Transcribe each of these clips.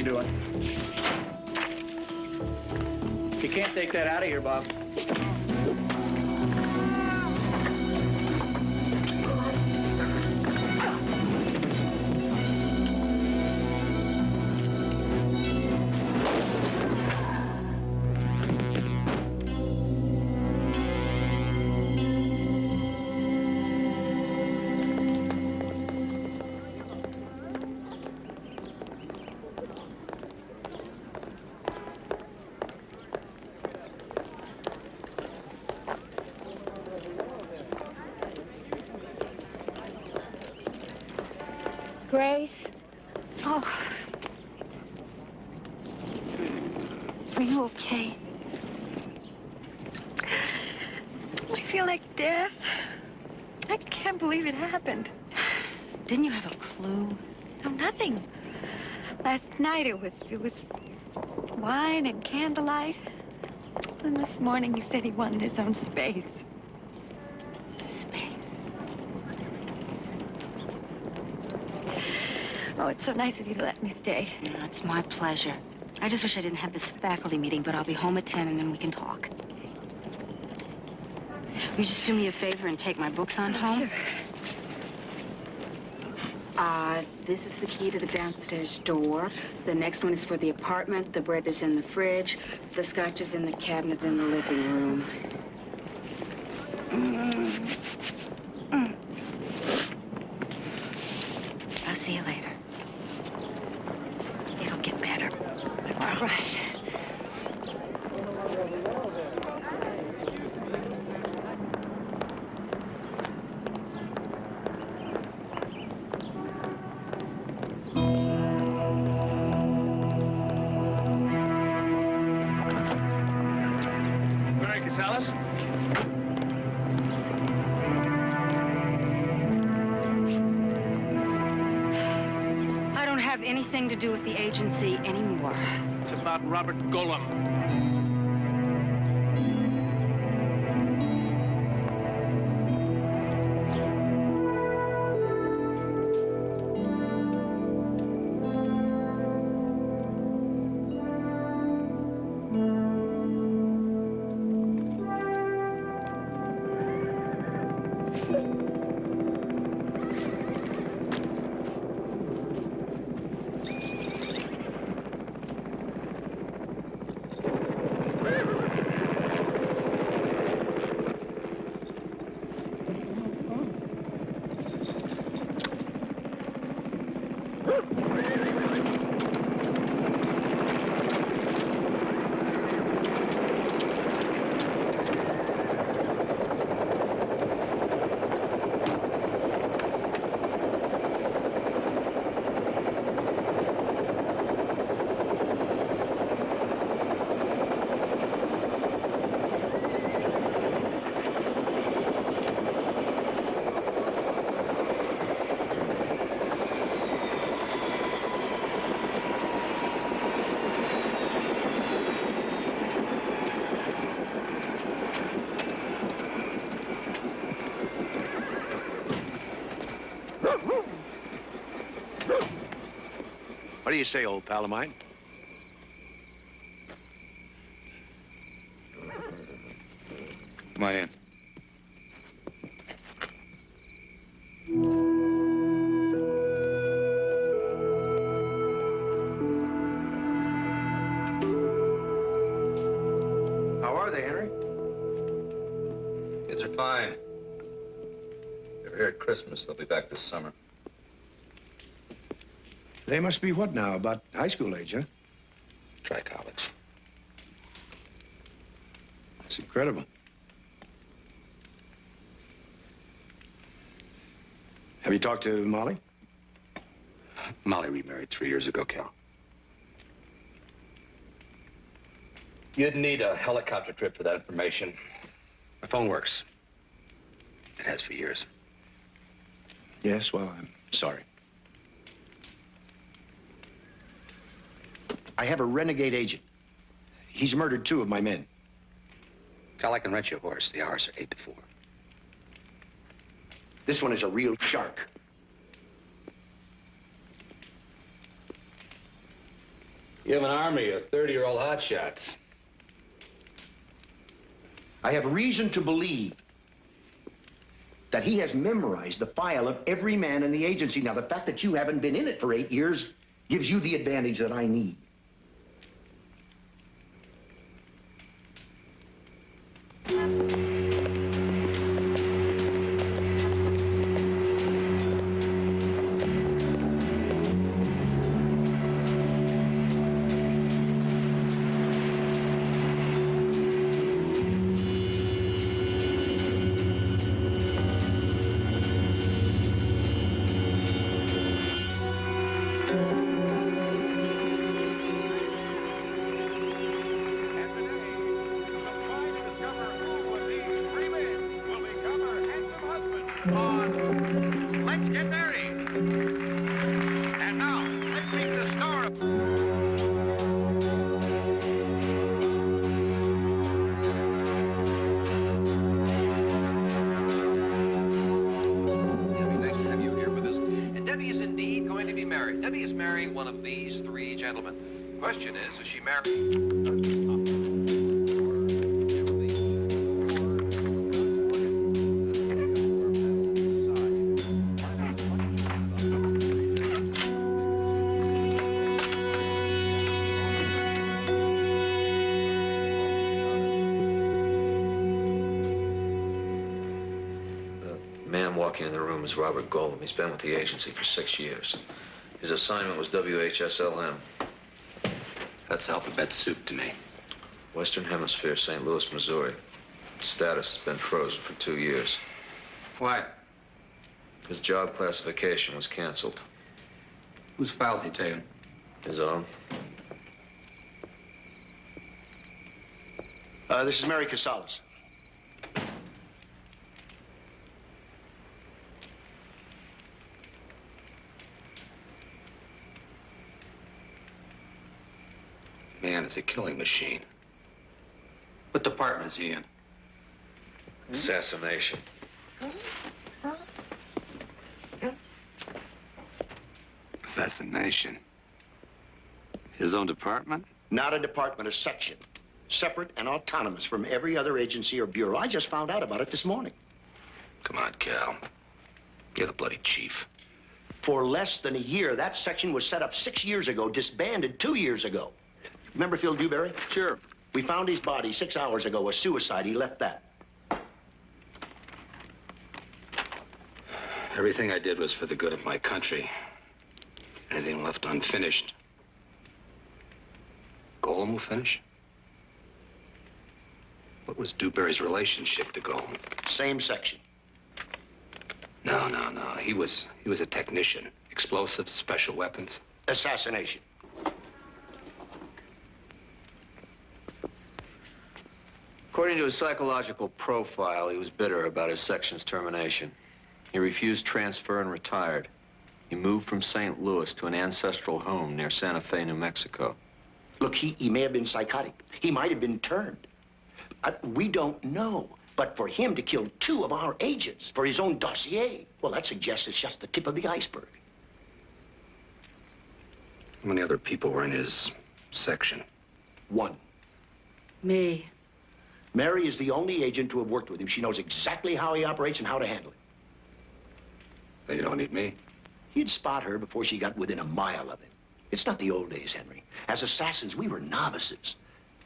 doing? You can't take that out of here, Bob. Grace? Oh. Are you okay? I feel like death. I can't believe it happened. Didn't you have a clue? No, nothing. Last night it was wine and candlelight. And this morning he said he wanted his own space. Oh, it's so nice of you to let me stay. Yeah, it's my pleasure. I just wish I didn't have this faculty meeting, but I'll be home at 10 and then we can talk. Will you just do me a favor and take my books on home? Sure. This is the key to the downstairs door. The next one is for the apartment. The bread is in the fridge. The scotch is in the cabinet in the living room. I'll see you later. It'll get better. I promise. Mary Casales? Anything to do with the agency anymore. It's about Robert Golem. What do you say, old pal of mine? Come on in. How are they, Henry? Kids are fine. They were here at Christmas. They'll be back this summer. They must be what now, about high school age, huh? Try college. That's incredible. Have you talked to Molly? Molly remarried 3 years ago, Cal. You'd need a helicopter trip for that information. My phone works. It has for years. Yes, well, I'm sorry. I have a renegade agent. He's murdered 2 of my men. Cal, I can rent you a horse. The hours are 8 to 4. This one is a real shark. You have an army of 30-year-old hotshots. I have reason to believe that he has memorized the file of every man in the agency. Now, the fact that you haven't been in it for 8 years gives you the advantage that I need. Let's get married. And now, let's meet the star of... Debbie, nice to have you here with us. And Debbie is indeed going to be married. Debbie is marrying one of these three gentlemen. The question is she married? Walking in the room is Robert Golem. He's been with the agency for 6 years. His assignment was WHSLM. That's alphabet soup to me. Western Hemisphere, St. Louis, Missouri. Status has been frozen for 2 years. Why? His job classification was canceled. Whose file's he taking? His own. This is Mary Casales. Man is a killing machine. What department is he in? Assassination. Assassination. His own department? Not a department, a section. Separate and autonomous from every other agency or bureau. I just found out about it this morning. Come on, Cal. You're the bloody chief. For less than a year, that section was set up 6 years ago, disbanded 2 years ago. Remember Phil Dewberry? Sure. We found his body 6 hours ago, a suicide. He left that. Everything I did was for the good of my country. Anything left unfinished. Golem will finish? What was Dewberry's relationship to Golem? Same section. No. He was a technician. Explosives, special weapons. Assassination. According to his psychological profile, he was bitter about his section's termination. He refused transfer and retired. He moved from St. Louis to an ancestral home near Santa Fe, New Mexico. Look, he may have been psychotic. He might have been turned. We don't know. But for him to kill 2 of our agents for his own dossier, well, that suggests it's just the tip of the iceberg. How many other people were in his section? 1. Me. Mary is the only agent to have worked with him. She knows exactly how he operates and how to handle it. Then you don't need me. He'd spot her before she got within a mile of him. It's not the old days, Henry. As assassins, we were novices.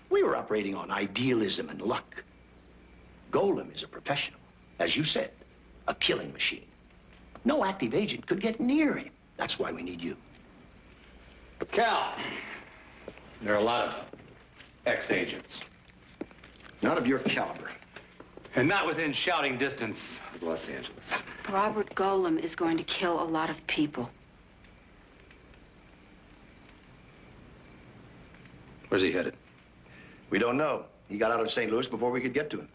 We were operating on idealism and luck. Golem is a professional. As you said, a killing machine. No active agent could get near him. That's why we need you. Cal, there are a lot of ex-agents. Not of your caliber. And not within shouting distance of Los Angeles. Robert Golem is going to kill a lot of people. Where's he headed? We don't know. He got out of St. Louis before we could get to him.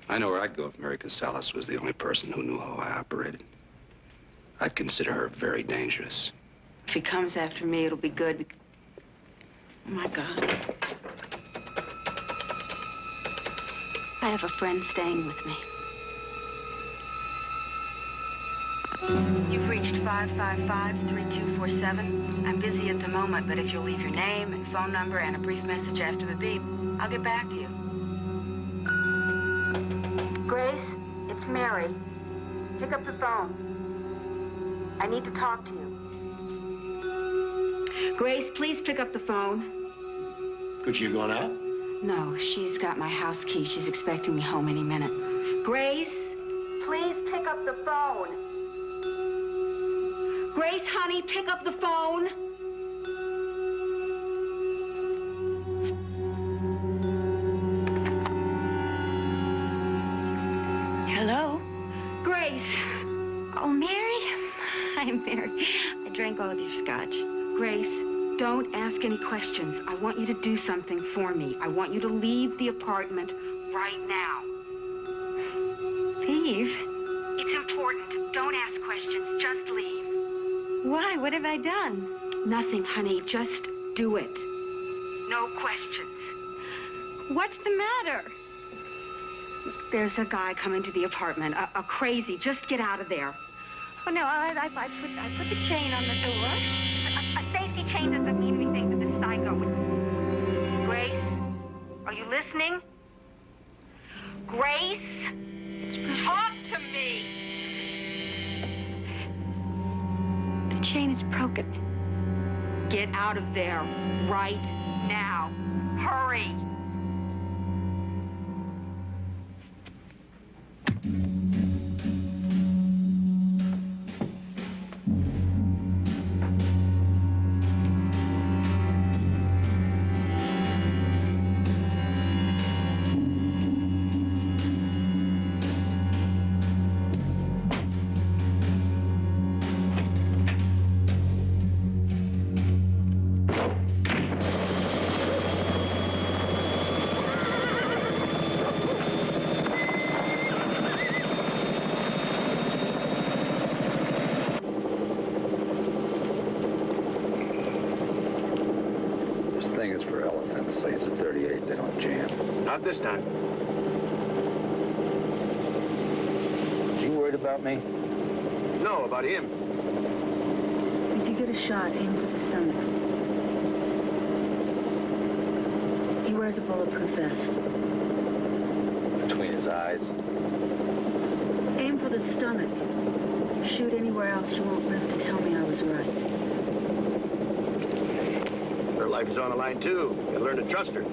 I know where I'd go if Mary Casales was the only person who knew how I operated. I'd consider her very dangerous. If he comes after me, it'll be good. Oh, my God. I have a friend staying with me. You've reached 555-3247. I'm busy at the moment, but if you'll leave your name and phone number and a brief message after the beep, I'll get back to you. Grace, it's Mary. Pick up the phone. I need to talk to you. Grace, please pick up the phone. Could you going out? No, she's got my house key. She's expecting me home any minute. Grace, please pick up the phone. Grace, honey, pick up the phone. Hello? Grace. Oh, Mary? Hi, Mary. I drank all of your scotch. Grace, don't ask any questions. I want you to do something for me. I want you to leave the apartment right now. Leave? It's important. Don't ask questions. Just leave. Why? What have I done? Nothing, honey. Just do it. No questions. What's the matter? There's a guy coming to the apartment. A crazy. Just get out of there. Oh, no, I put the chain on the door. A safety chain doesn't mean anything to this psycho. Grace, are you listening? Grace, talk to me. The chain is broken. Get out of there right now. Hurry. Is for elephants. Say it's a 38, they don't jam. Not this time. You worried about me? No, about him. If you get a shot, aim for the stomach. He wears a bulletproof vest. Between his eyes? Aim for the stomach. Shoot anywhere else, you won't live to tell me I was right. Her life is on the line, too. You learn to trust her.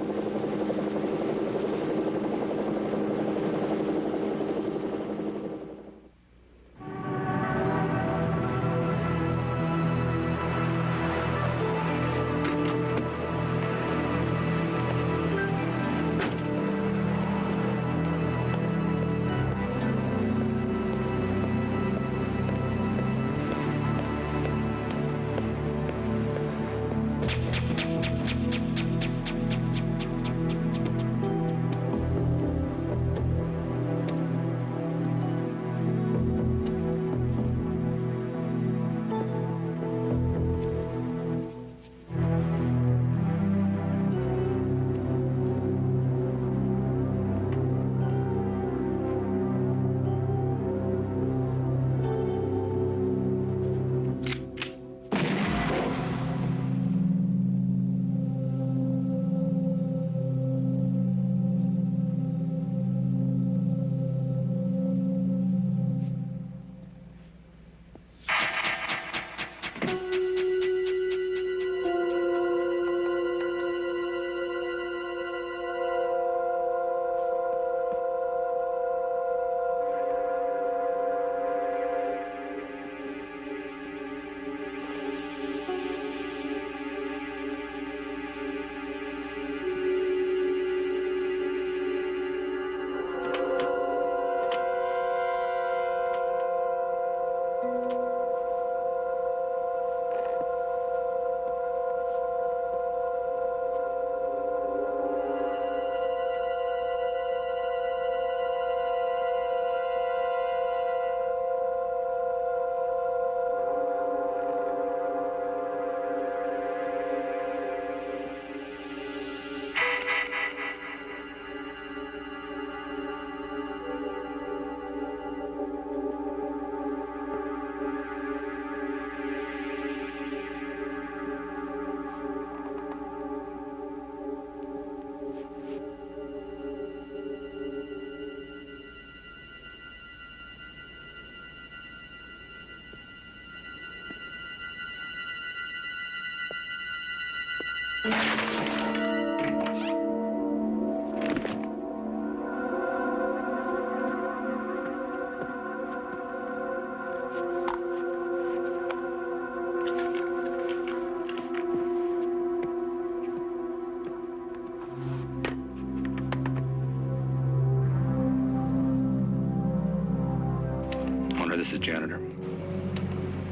this is janitor.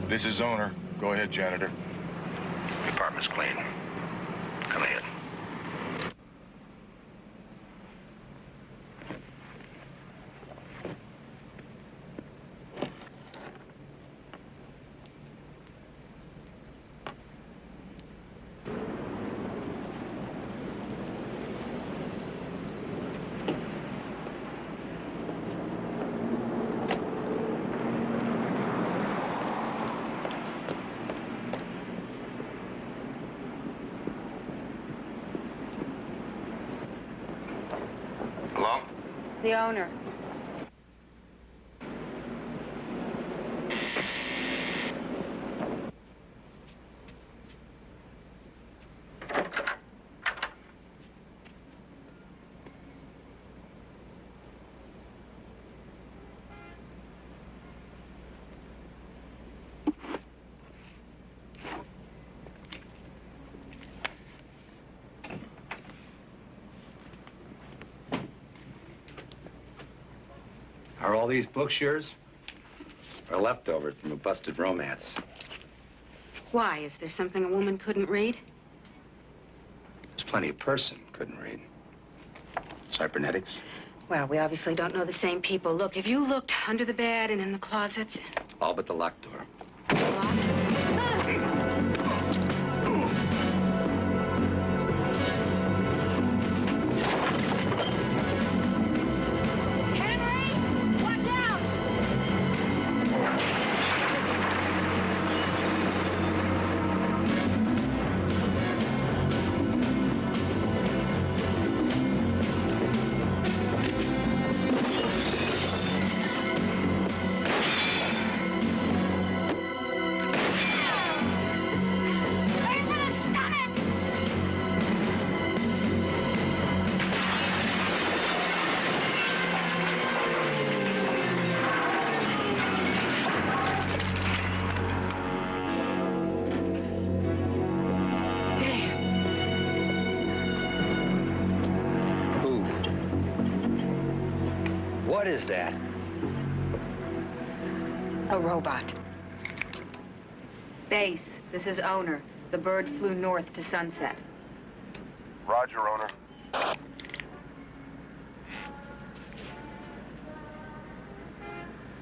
This is owner. Go ahead, janitor. The apartment's clean. Come ahead. Hello? The owner. Are all these books yours? Or leftovers from a busted romance? Why? Is there something a woman couldn't read? There's plenty a person couldn't read. Cybernetics? Well, we obviously don't know the same people. Look, if you looked under the bed and in the closets... All but the locked door. Locked? What is that? A robot. Base, this is owner. The bird flew north to Sunset. Roger, owner.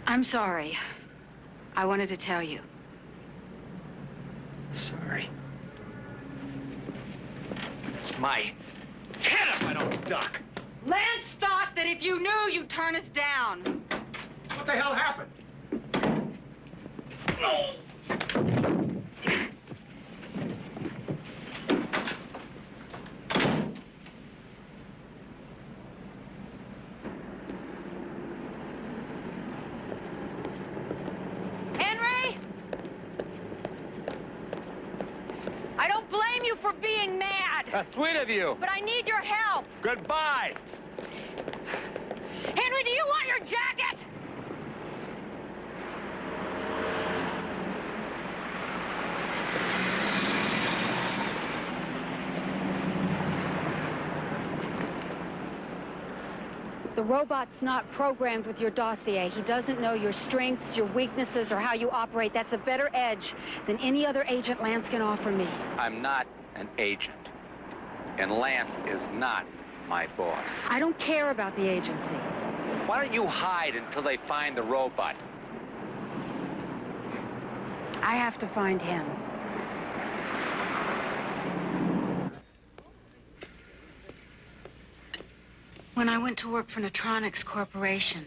I'm sorry. I wanted to tell you. Sorry. It's my head if I don't duck. Lance thought that if you knew, you'd turn us down. What the hell happened? Henry! I don't blame you for being mad, That's sweet of you. but I need your help. Goodbye. Henry, do you want your jacket? The robot's not programmed with your dossier. He doesn't know your strengths, your weaknesses, or how you operate. That's a better edge than any other agent Lance can offer me. I'm not an agent. And Lance is not my boss. I don't care about the agency. Why don't you hide until they find the robot? I have to find him. When I went to work for Neutronics Corporation,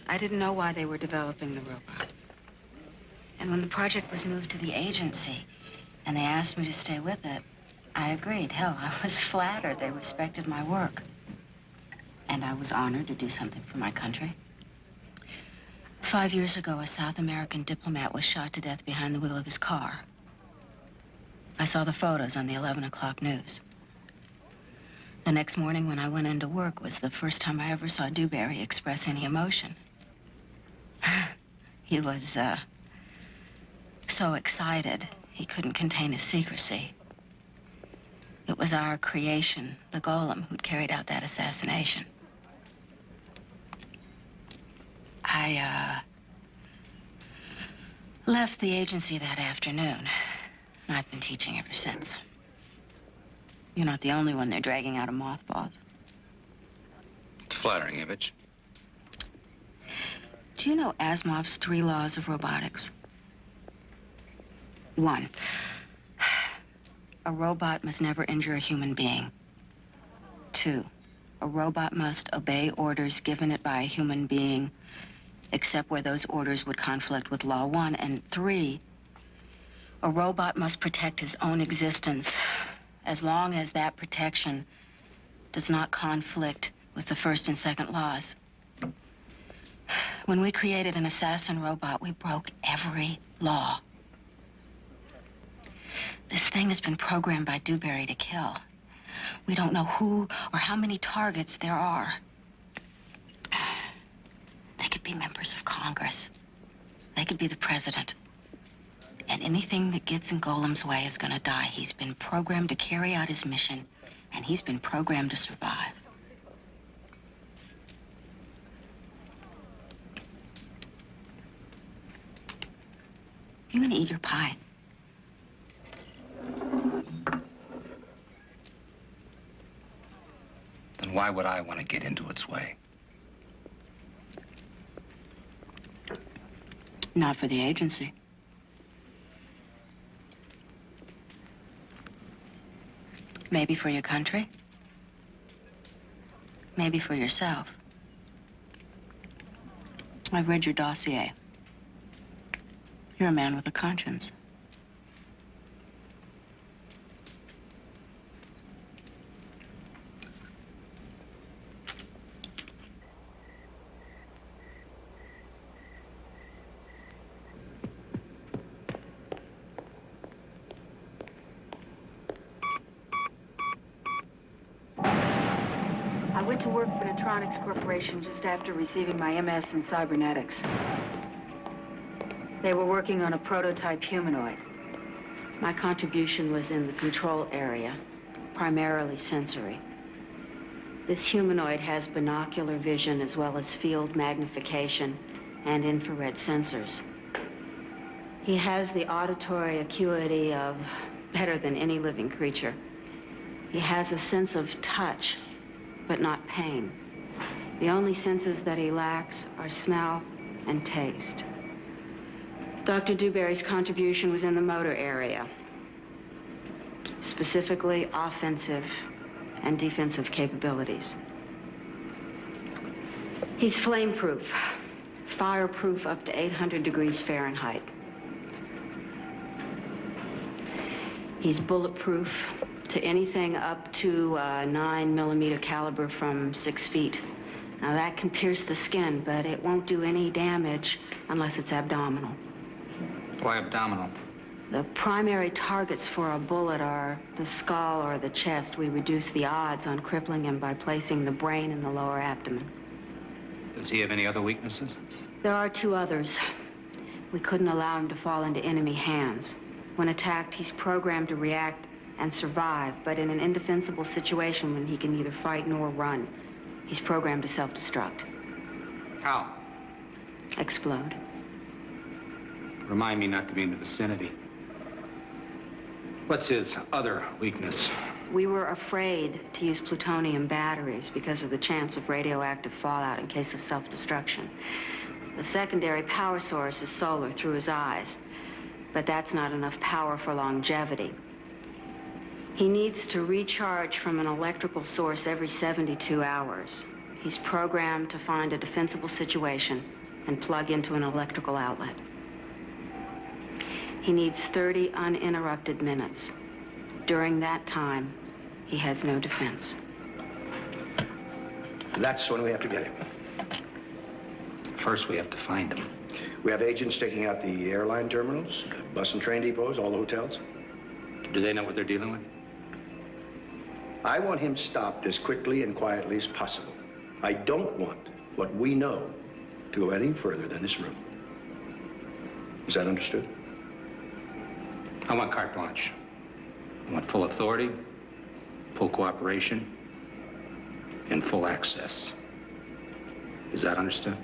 I didn't know why they were developing the robot. And when the project was moved to the agency, and they asked me to stay with it, I agreed. Hell, I was flattered they respected my work. And I was honored to do something for my country. 5 years ago, a South American diplomat was shot to death behind the wheel of his car. I saw the photos on the 11 o'clock news. The next morning when I went into work was the first time I ever saw Dewberry express any emotion. He was, so excited, he couldn't contain his secrecy. It was our creation, the golem, who'd carried out that assassination. Left the agency that afternoon, and I've been teaching ever since. You're not the only one they're dragging out of mothballs. It's a flattering image. Do you know Asimov's 3 laws of robotics? 1, a robot must never injure a human being. 2, a robot must obey orders given it by a human being, except where those orders would conflict with Law 1. And 3, a robot must protect his own existence as long as that protection does not conflict with the 1st and 2nd laws. When we created an assassin robot, we broke every law. This thing has been programmed by Dewberry to kill. We don't know who or how many targets there are. They could be members of Congress. They could be the president. And anything that gets in Golem's way is gonna die. He's been programmed to carry out his mission, and he's been programmed to survive. You're gonna eat your pie. Then why would I want to get into its way? Not for the agency. Maybe for your country. Maybe for yourself. I've read your dossier. You're a man with a conscience. I went to work for Electronics Corporation just after receiving my MS in cybernetics. They were working on a prototype humanoid. My contribution was in the control area, primarily sensory. This humanoid has binocular vision as well as field magnification and infrared sensors. He has the auditory acuity of better than any living creature. He has a sense of touch, but not pain. The only senses that he lacks are smell and taste. Dr. Dewberry's contribution was in the motor area, specifically offensive and defensive capabilities. He's flame-proof, fireproof up to 800 degrees Fahrenheit. He's bulletproof to anything up to 9mm caliber from 6 feet. Now that can pierce the skin, but it won't do any damage unless it's abdominal. Why abdominal? The primary targets for a bullet are the skull or the chest. We reduce the odds on crippling him by placing the brain in the lower abdomen. Does he have any other weaknesses? There are 2 others. We couldn't allow him to fall into enemy hands. When attacked, he's programmed to react and survive, but in an indefensible situation when he can neither fight nor run, he's programmed to self-destruct. How? Explode. Remind me not to be in the vicinity. What's his other weakness? We were afraid to use plutonium batteries because of the chance of radioactive fallout in case of self-destruction. The secondary power source is solar through his eyes, but that's not enough power for longevity. He needs to recharge from an electrical source every 72 hours. He's programmed to find a defensible situation and plug into an electrical outlet. He needs 30 uninterrupted minutes. During that time, he has no defense. That's when we have to get him. First, we have to find him. We have agents taking out the airline terminals, bus and train depots, all the hotels. Do they know what they're dealing with? I want him stopped as quickly and quietly as possible. I don't want what we know to go any further than this room. Is that understood? I want carte blanche. I want full authority, full cooperation, and full access. Is that understood?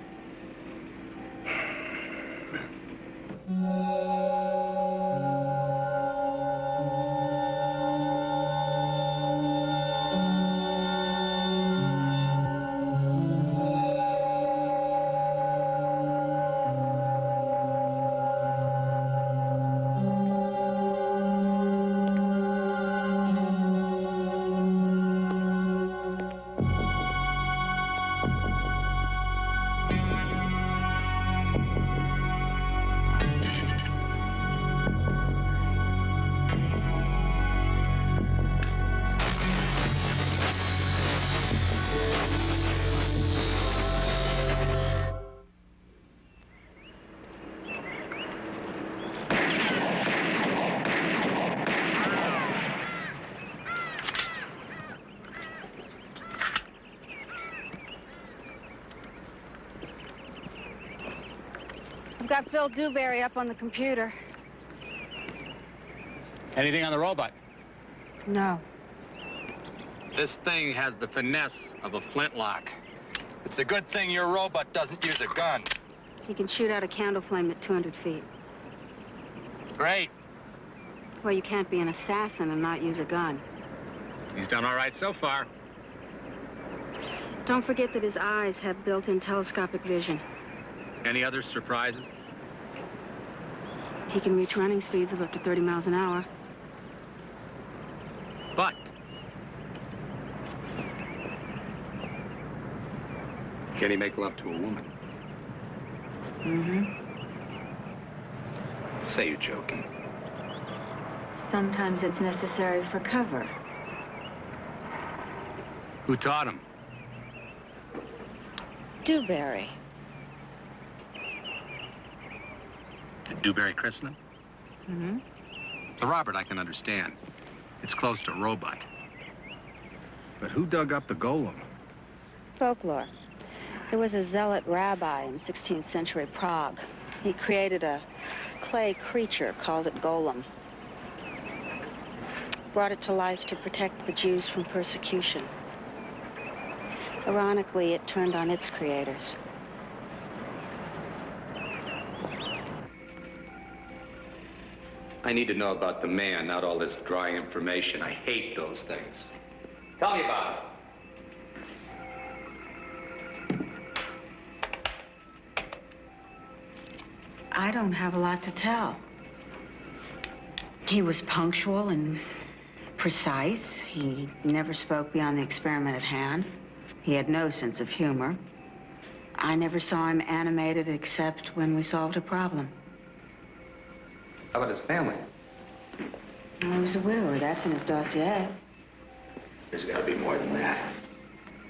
I've got Phil Dewberry up on the computer. Anything on the robot? No. This thing has the finesse of a flintlock. It's a good thing your robot doesn't use a gun. He can shoot out a candle flame at 200 feet. Great. Well, you can't be an assassin and not use a gun. He's done all right so far. Don't forget that his eyes have built-in telescopic vision. Any other surprises? He can reach running speeds of up to 30 miles an hour. But can he make love to a woman? Mm-hmm. Say you're joking. Sometimes it's necessary for cover. Who taught him? Dewberry. Did Dewberry christen him? Mm-hmm. The Robert I can understand. It's close to a robot. But who dug up the golem? Folklore. There was a zealot rabbi in 16th century Prague. He created a clay creature, called it Golem. Brought it to life to protect the Jews from persecution. Ironically, it turned on its creators. I need to know about the man, not all this dry information. I hate those things. Tell me about it. I don't have a lot to tell. He was punctual and precise. He never spoke beyond the experiment at hand. He had no sense of humor. I never saw him animated except when we solved a problem. How about his family? He was a widower. That's in his dossier. There's got to be more than that.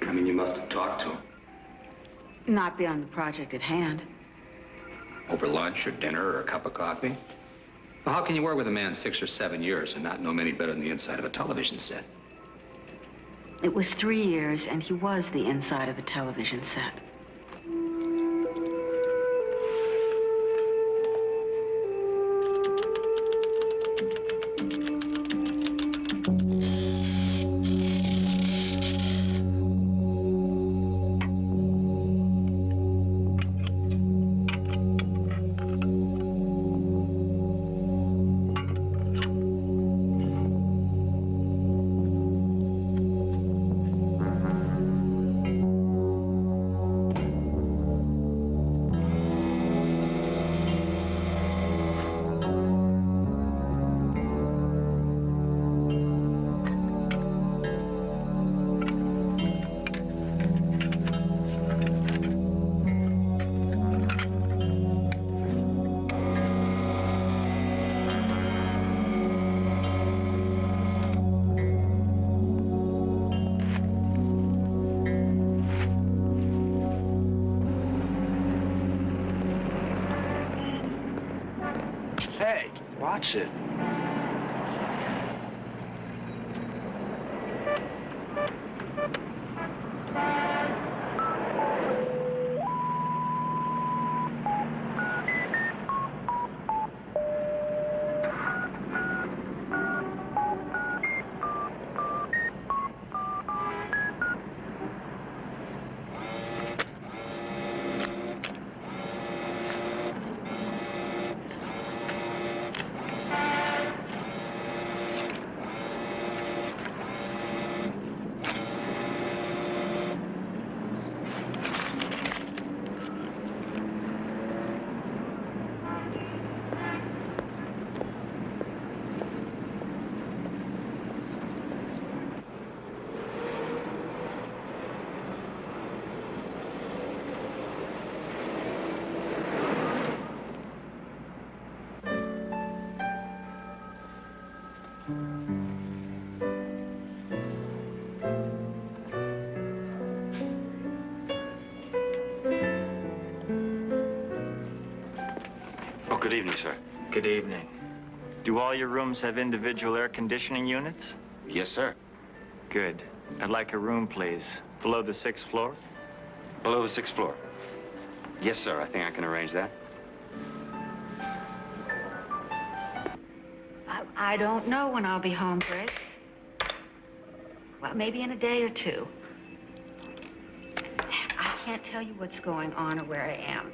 I mean, you must have talked to him. Not beyond the project at hand. Over lunch or dinner or a cup of coffee? Well, how can you work with a man 6 or 7 years and not know him any better than the inside of a television set? It was 3 years, and he was the inside of a television set. Hey, watch it. Good evening, sir. Good evening. Do all your rooms have individual air conditioning units? Yes, sir. Good. I'd like a room, please. Below the 6th floor? Below the 6th floor. Yes, sir. I think I can arrange that. I don't know when I'll be home, Fritz. Well, maybe in a day or two. I can't tell you what's going on or where I am.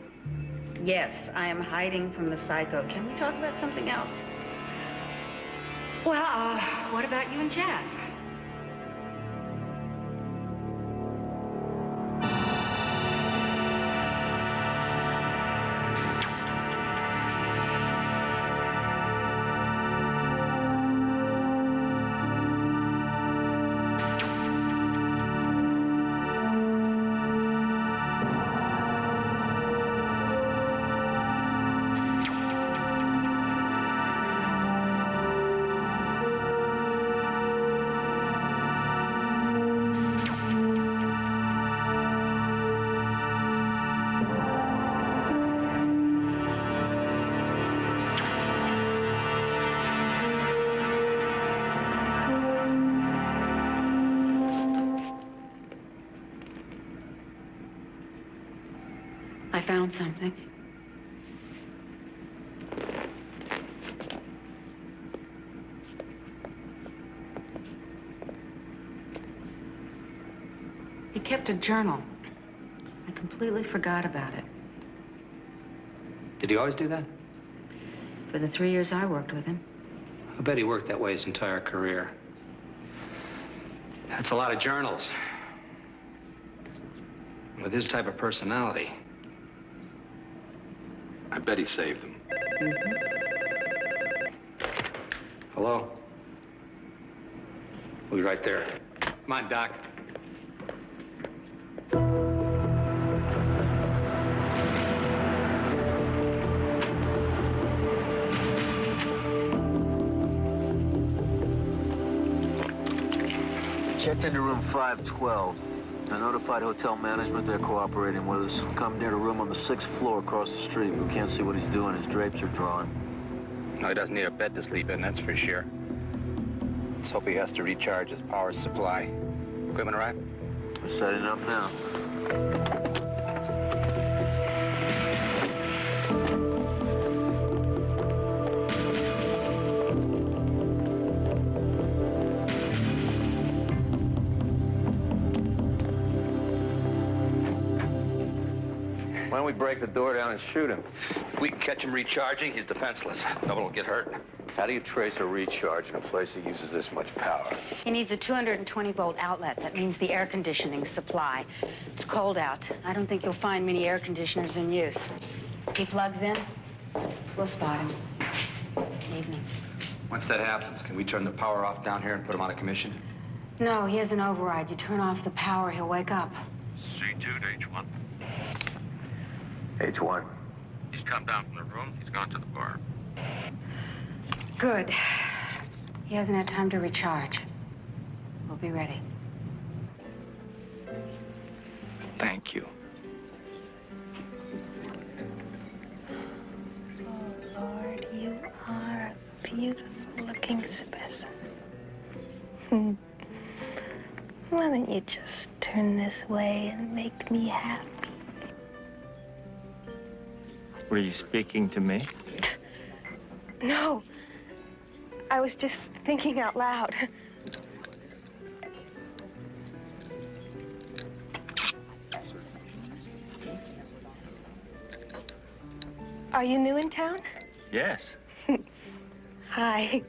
Yes, I am hiding from the psycho. Can we talk about something else? Well, what about you and Jack? I found something. He kept a journal. I completely forgot about it. Did he always do that? For the 3 years I worked with him. I bet he worked that way his entire career. That's a lot of journals. With his type of personality. I bet he saved them. Hello? We'll be right there. Come on, Doc. Checked into room 512. I notified hotel management they're cooperating with us. Commandeered a room on the 6th floor across the street. We can't see what he's doing. His drapes are drawn. No, he doesn't need a bed to sleep in, that's for sure. Let's hope he has to recharge his power supply. Equipment arrived? We're setting up now. Why don't we break the door down and shoot him? If we can catch him recharging, he's defenseless. No one will get hurt. How do you trace a recharge in a place that uses this much power? He needs a 220-volt outlet. That means the air conditioning supply. It's cold out. I don't think you'll find many air conditioners in use. If he plugs in, we'll spot him. Evening. Once that happens, can we turn the power off down here and put him out of commission? No, he has an override. You turn off the power, he'll wake up. C2 to H1. H1. He's come down from the room. He's gone to the bar. Good. He hasn't had time to recharge. We'll be ready. Thank you. Oh, Lord, you are a beautiful-looking specimen. Why don't you just turn this way and make me happy? Were you speaking to me? No. I was just thinking out loud. Are you new in town? Yes. Hi.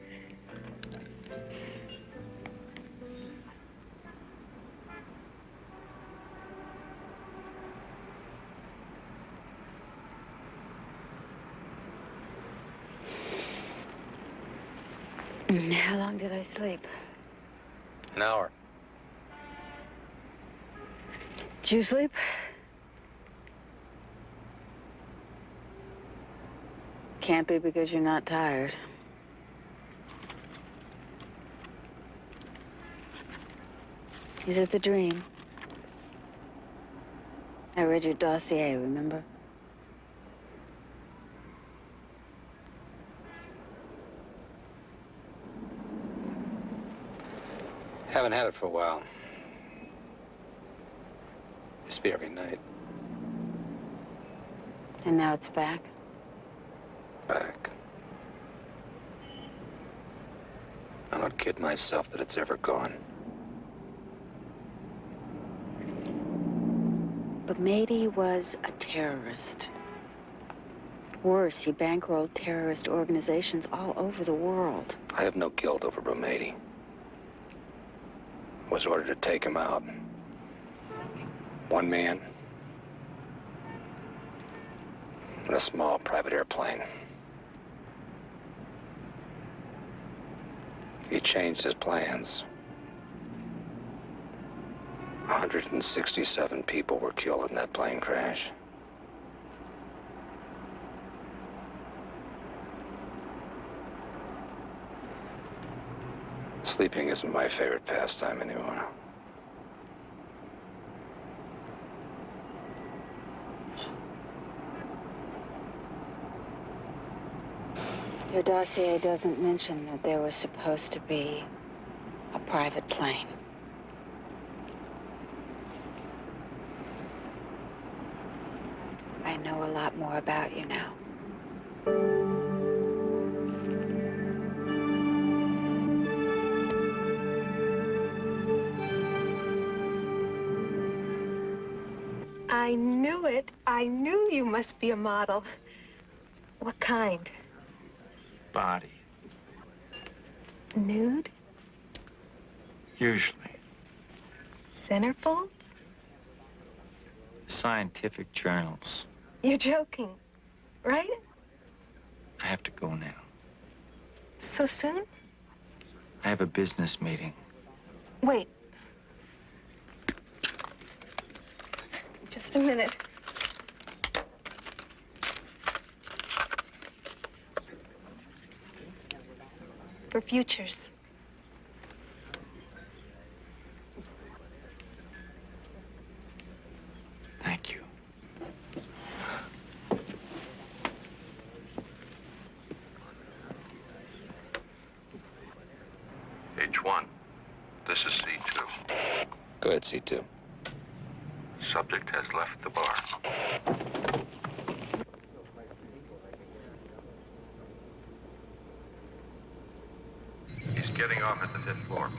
How long did I sleep? An hour. Did you sleep? Can't be because you're not tired. Is it the dream? I read your dossier, remember? haven't had it for a while. Used to be every night. And now it's back? Back. I don't kid myself that it's ever gone. But Matey was a terrorist. Worse, he bankrolled terrorist organizations all over the world. I have no guilt over Romady. I was ordered to take him out. One man. In a small private airplane. He changed his plans. 167 people were killed in that plane crash. Sleeping isn't my favorite pastime anymore. Your dossier doesn't mention that there was supposed to be a private plane. I know a lot more about you now. I knew it. I knew you must be a model. What kind? Body. Nude? Usually. Centerfold? Scientific journals. You're joking, right? I have to go now. So soon? I have a business meeting. Wait. Just a minute. For futures. Thank you. H1, this is C2. Go ahead, C2. Subject has left the bar. He's getting off at the 5th floor.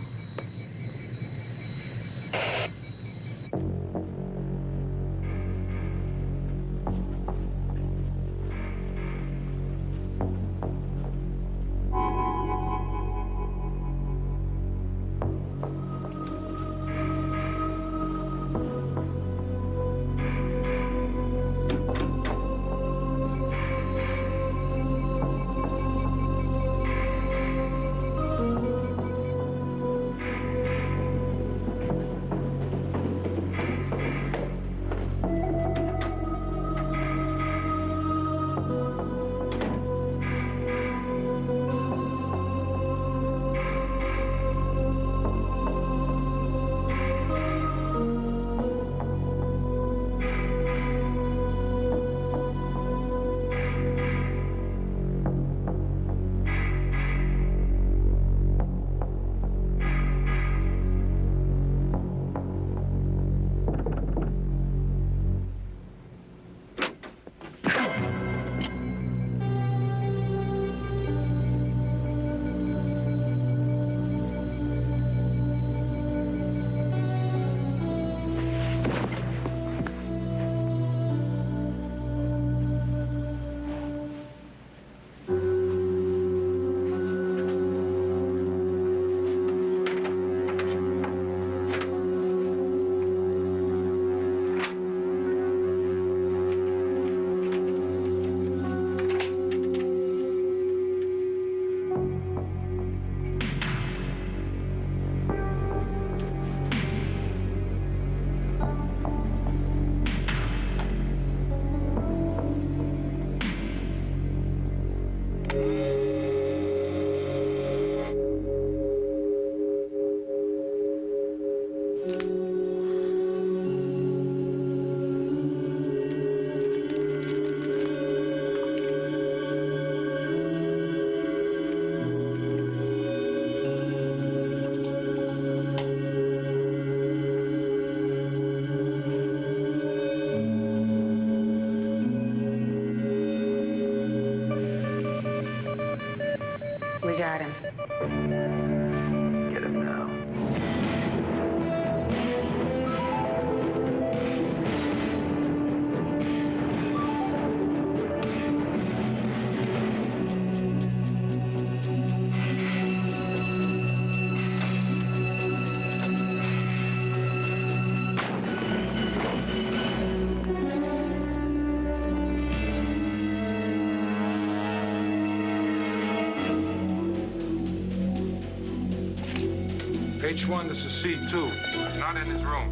H1, this is C2. Not in his room.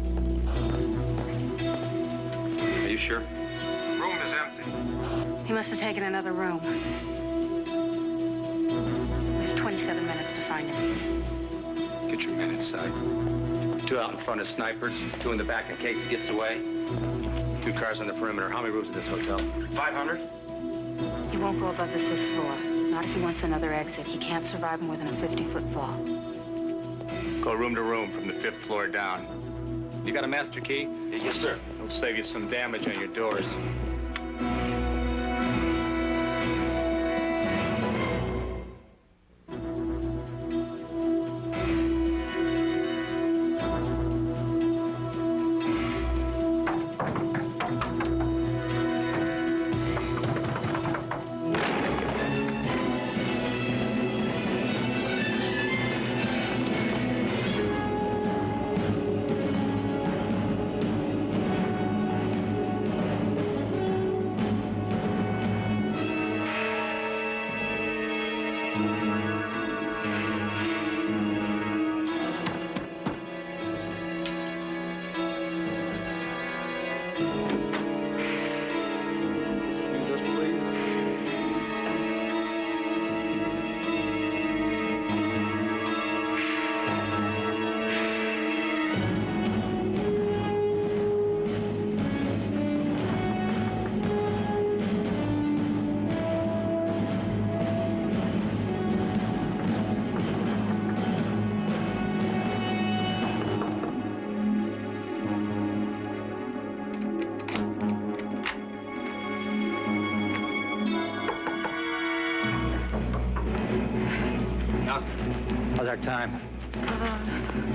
Are you sure? Room is empty. He must have taken another room. We have 27 minutes to find him. Get your men inside. 2 out in front as snipers, 2 in the back in case he gets away. 2 cars on the perimeter. How many rooms in this hotel? 500? He won't go above the 5th floor. Not if he wants another exit. He can't survive more than a 50-foot fall. Go room to room from the 5th floor down. You got a master key? Yes, sir. It'll save you some damage on your doors. How's our time?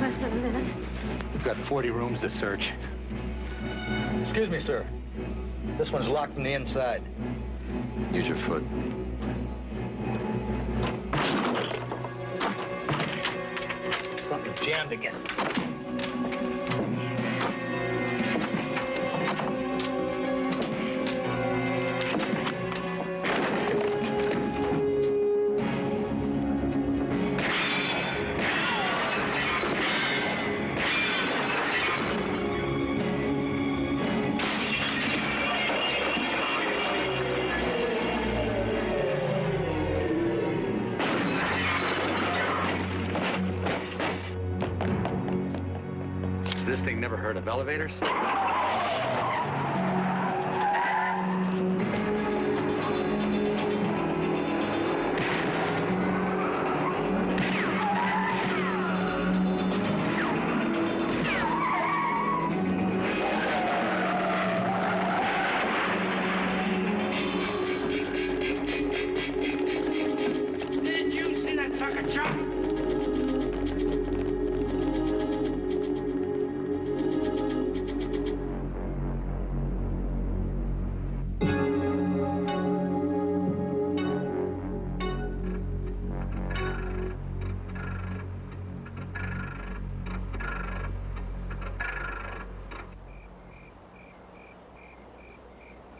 Less than a minute. We've got 40 rooms to search. Excuse me, sir. This one's locked from the inside. Use your foot. Something jammed against it. This thing never heard of elevators? Did you see that sucker jump?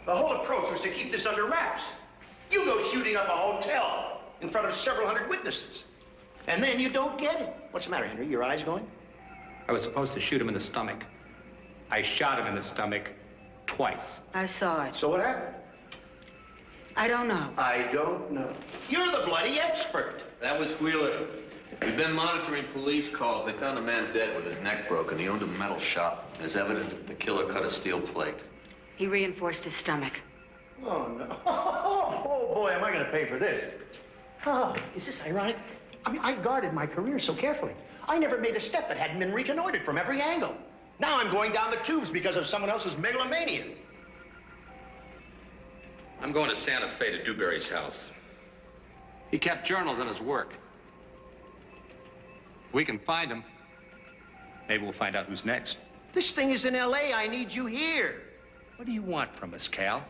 The whole approach was to keep this under wraps. You go shooting up a hotel in front of several hundred witnesses. And then you don't get it. What's the matter, Henry? Your eyes going? I was supposed to shoot him in the stomach. I shot him in the stomach twice. I saw it. So what happened? I don't know. I don't know. You're the bloody expert. That was Wheeler. We've been monitoring police calls. They found a man dead with his neck broken. He owned a metal shop. There's evidence that the killer cut a steel plate. He reinforced his stomach. Oh, no. Oh, boy, am I going to pay for this. Oh, is this ironic? I mean, I guarded my career so carefully. I never made a step that hadn't been reconnoitered from every angle. Now I'm going down the tubes because of someone else's megalomania. I'm going to Santa Fe to Dewberry's house. He kept journals on his work. If we can find him, maybe we'll find out who's next. This thing is in L.A. I need you here. What do you want from us, Cal?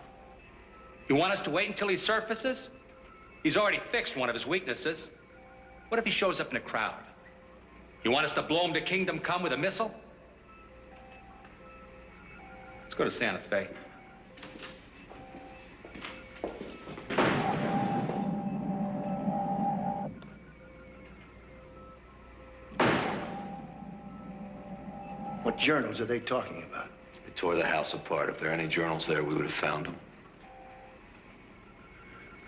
You want us to wait until he surfaces? He's already fixed one of his weaknesses. What if he shows up in a crowd? You want us to blow him to kingdom come with a missile? Let's go to Santa Fe. What journals are they talking about? They tore the house apart. If there are any journals there, we would have found them.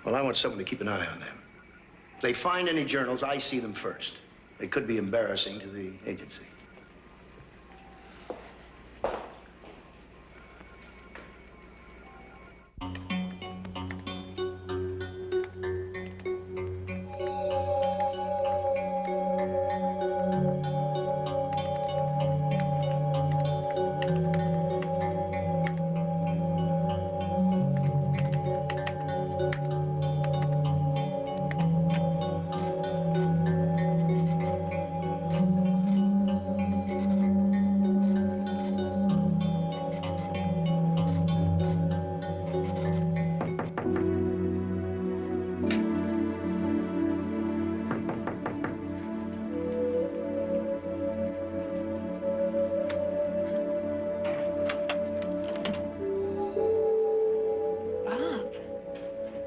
Well, I want someone to keep an eye on them. If they find any journals, I see them first. They could be embarrassing to the agency.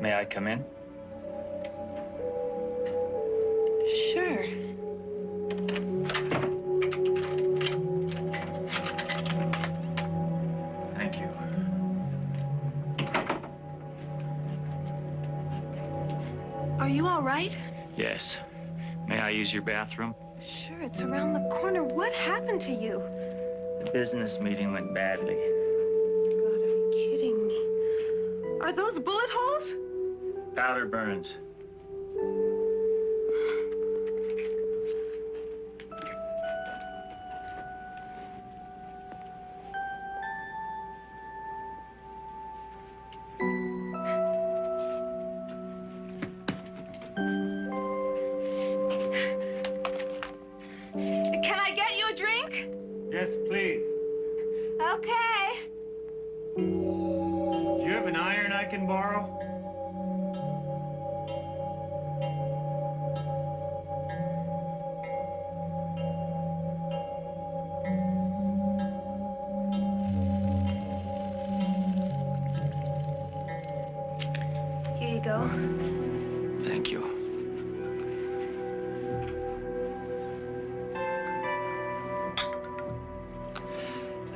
May I come in? Sure. Thank you. Are you all right? Yes. May I use your bathroom? Sure, it's around the corner. What happened to you? The business meeting went badly. God, are you kidding me? Are those bullet holes? Powder burns. Can I get you a drink? Yes, please. Okay. Do you have an iron I can borrow? Here you go. Thank you.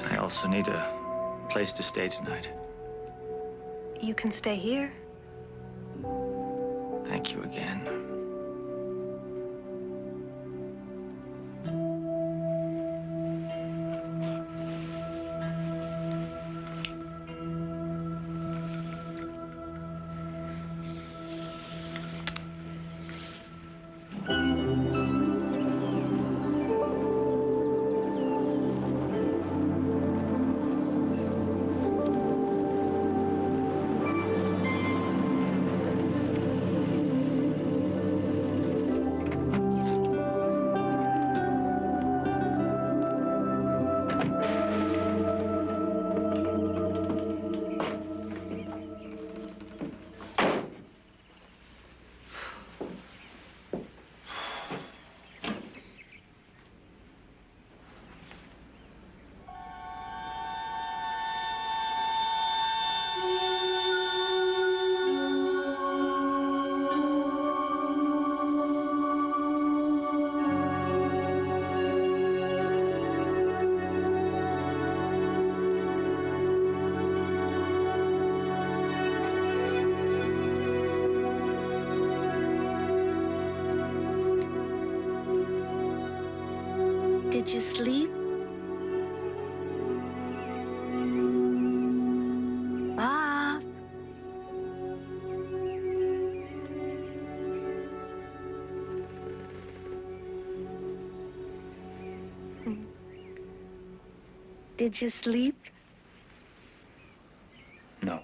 I also need a place to stay tonight. You can stay here. Thank you again. Did you sleep? Bob? Did you sleep? No.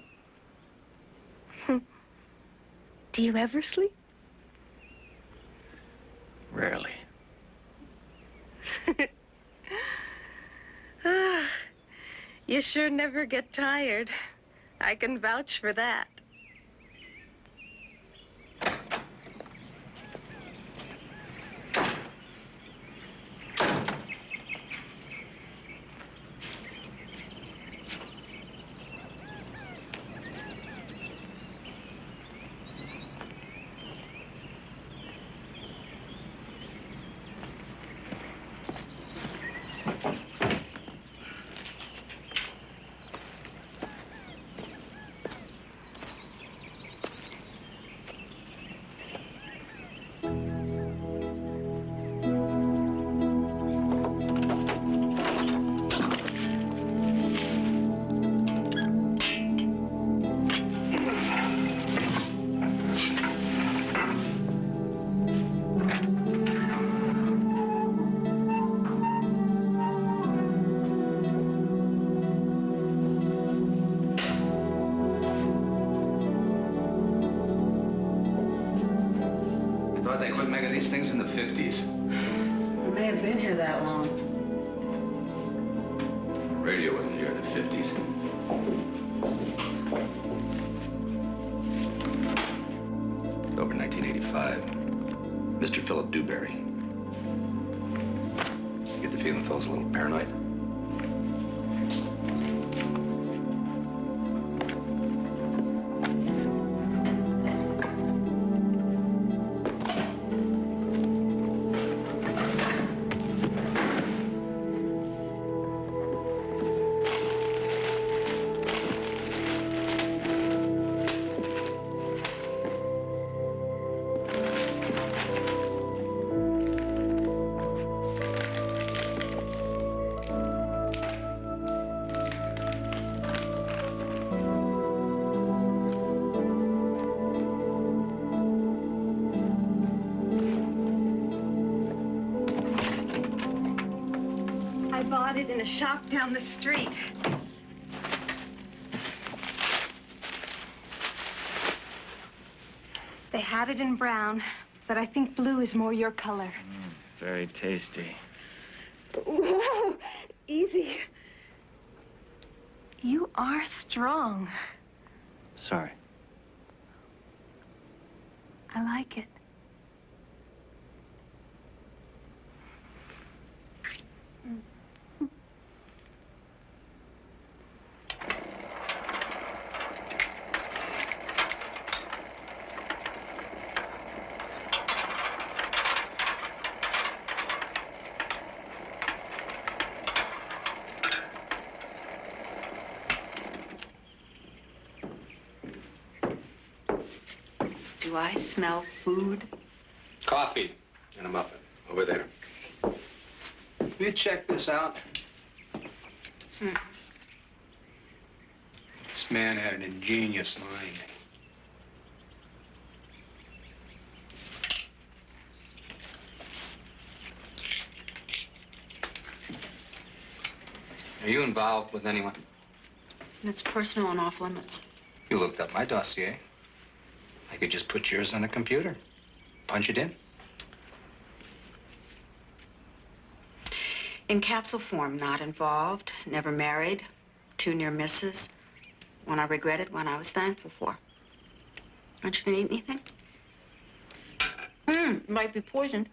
Do you ever sleep? Rarely. You sure never get tired. I can vouch for that. quit making these things in the 50s? It may have been here that long. The radio wasn't here in the 50s. Over 1985. Mr. Philip Dewberry. You get the feeling Phil's a little paranoid? In a shop down the street. They had it in brown, but I think blue is more your color. Very tasty. Whoa, easy. You are strong. Sorry. I like it. Do I smell food? Coffee and a muffin. Over there. Will you check this out? This man had an ingenious mind. Are you involved with anyone? It's personal and off limits. You looked up my dossier. I could just put yours on the computer. Punch it in. In capsule form, not involved, never married, 2 near misses, one I regretted, one I was thankful for. Aren't you gonna eat anything? Might be poisoned.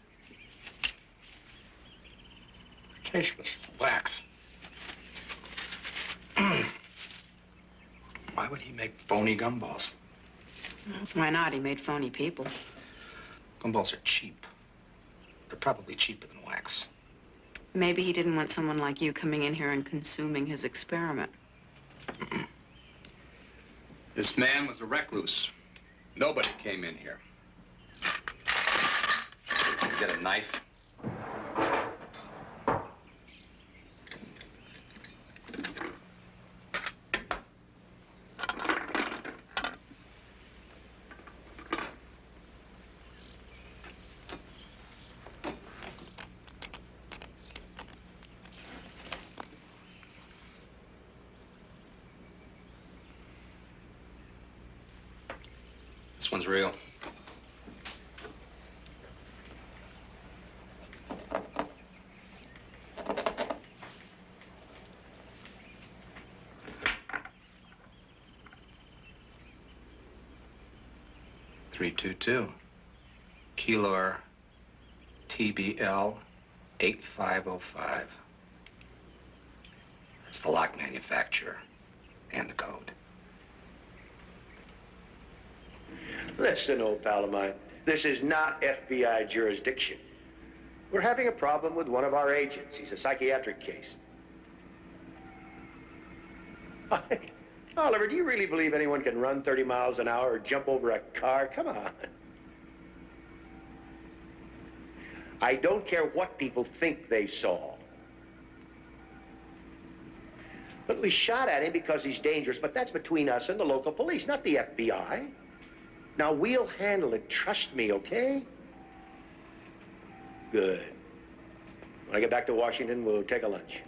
Tasteless wax. Why would he make phony gumballs? Why not? He made phony people. Gumballs are cheap. They're probably cheaper than wax. Maybe he didn't want someone like you coming in here and consuming his experiment. This man was a recluse. Nobody came in here. Get a knife. This one's real. .322. Keylor TBL 8505. It's the lock manufacturer and the code. Listen, old pal of mine, this is not FBI jurisdiction. We're having a problem with one of our agents. He's a psychiatric case. Oliver, do you really believe anyone can run 30 miles an hour or jump over a car? Come on. I don't care what people think they saw. Look, we shot at him because he's dangerous, but that's between us and the local police, not the FBI. Now, we'll handle it. Trust me, okay? Good. When I get back to Washington, we'll take a lunch.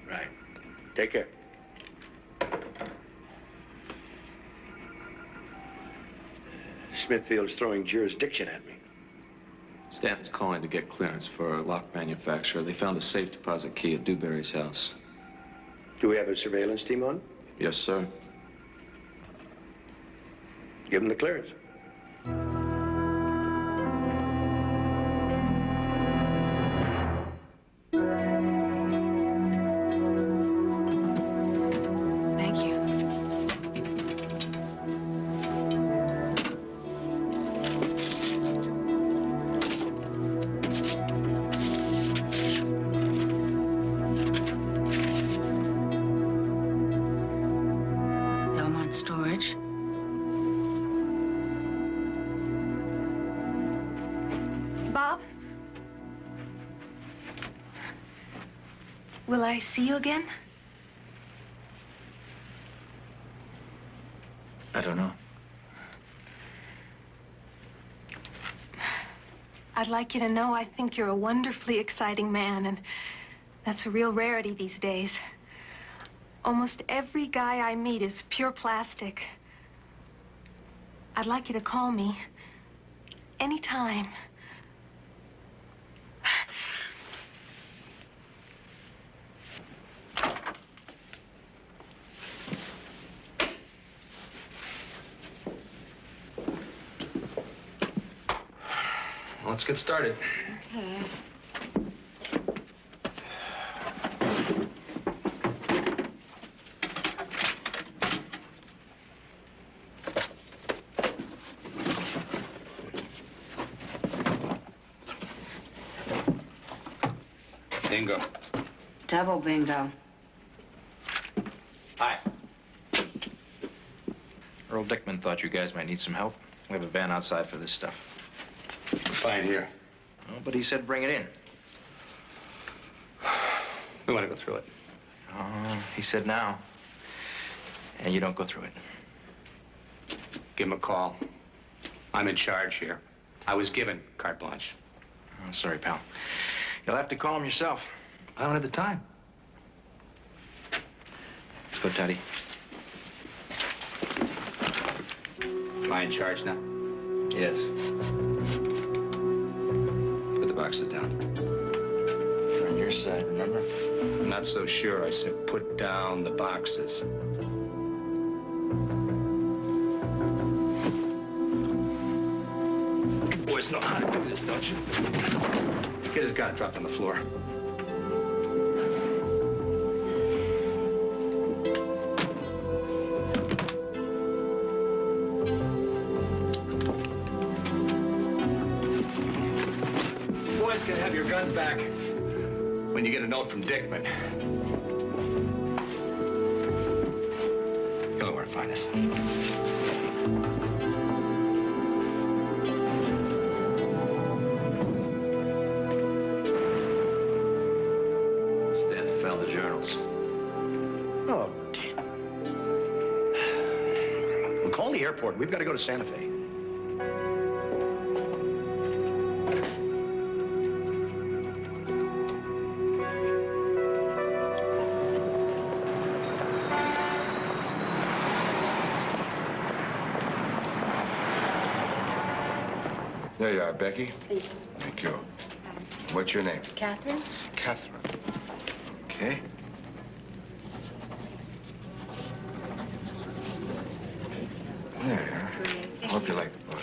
Right. Take care. Smithfield's throwing jurisdiction at me. Stanton's calling to get clearance for a lock manufacturer. They found a safe deposit key at Dewberry's house. Do we have a surveillance team on? Yes, sir. Give them the clearance. Thank you. Belmont Storage. Bob? Will I see you again? I don't know. I'd like you to know I think you're a wonderfully exciting man, and that's a real rarity these days. Almost every guy I meet is pure plastic. I'd like you to call me anytime. Let's get started. Okay. Bingo. Double bingo. Hi. Earl Dickman thought you guys might need some help. We have a van outside for this stuff. Fine here. Oh, but he said bring it in. We want to go through it. Oh, he said now. And you don't go through it. Give him a call. I'm in charge here. I was given carte blanche. Oh, sorry, pal. You'll have to call him yourself. I don't have the time. Let's go, Teddy. Am I in charge now? Yes. Put the boxes down. You're on your side, remember? I'm not so sure. I said put down the boxes. You boys know how to do this, don't you? Get his gun dropped on the floor. Boys can have your guns back when you get a note from Dickman. You'll know where to find us. Stanton found the journals. Oh, damn. Well, call the airport. We've got to go to Santa Fe. There you are, Becky. Thank you. What's your name? Catherine? Catherine. Okay. There you are. Hope you like the book.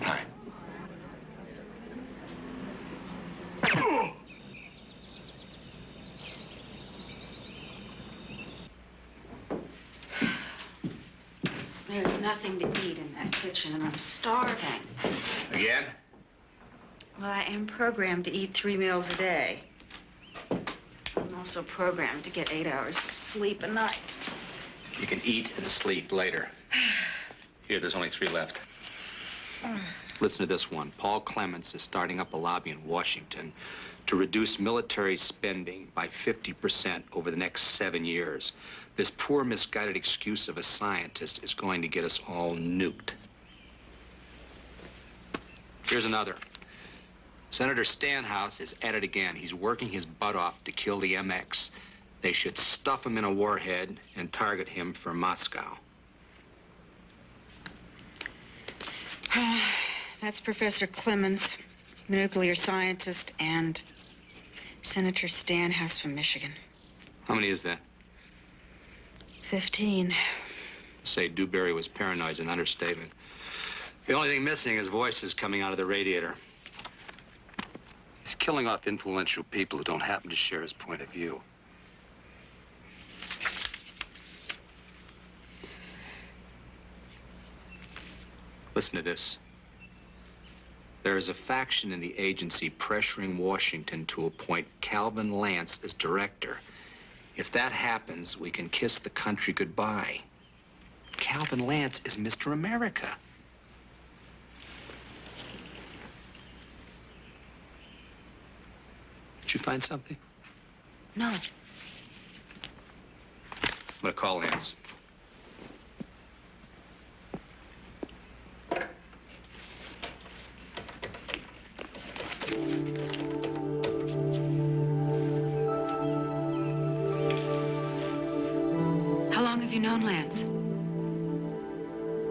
Hi. There's nothing to eat in that kitchen, and I'm starving. Again? Well, I am programmed to eat 3 meals a day. I'm also programmed to get 8 hours of sleep a night. You can eat and sleep later. Here, there's only 3 left. Listen to this one. Paul Clements is starting up a lobby in Washington to reduce military spending by 50% over the next 7 years. This poor, misguided excuse of a scientist is going to get us all nuked. Here's another. Senator Stanhouse is at it again. He's working his butt off to kill the MX. They should stuff him in a warhead and target him for Moscow. That's Professor Clemens, the nuclear scientist, and Senator Stanhouse from Michigan. How many is that? 15. Say Dewberry was paranoid is an understatement. The only thing missing is voices coming out of the radiator. He's killing off influential people who don't happen to share his point of view. Listen to this. There is a faction in the agency pressuring Washington to appoint Calvin Lance as director. If that happens, we can kiss the country goodbye. Calvin Lance is Mr. America. Did you find something? No. I'm gonna call Lance. How long have you known Lance?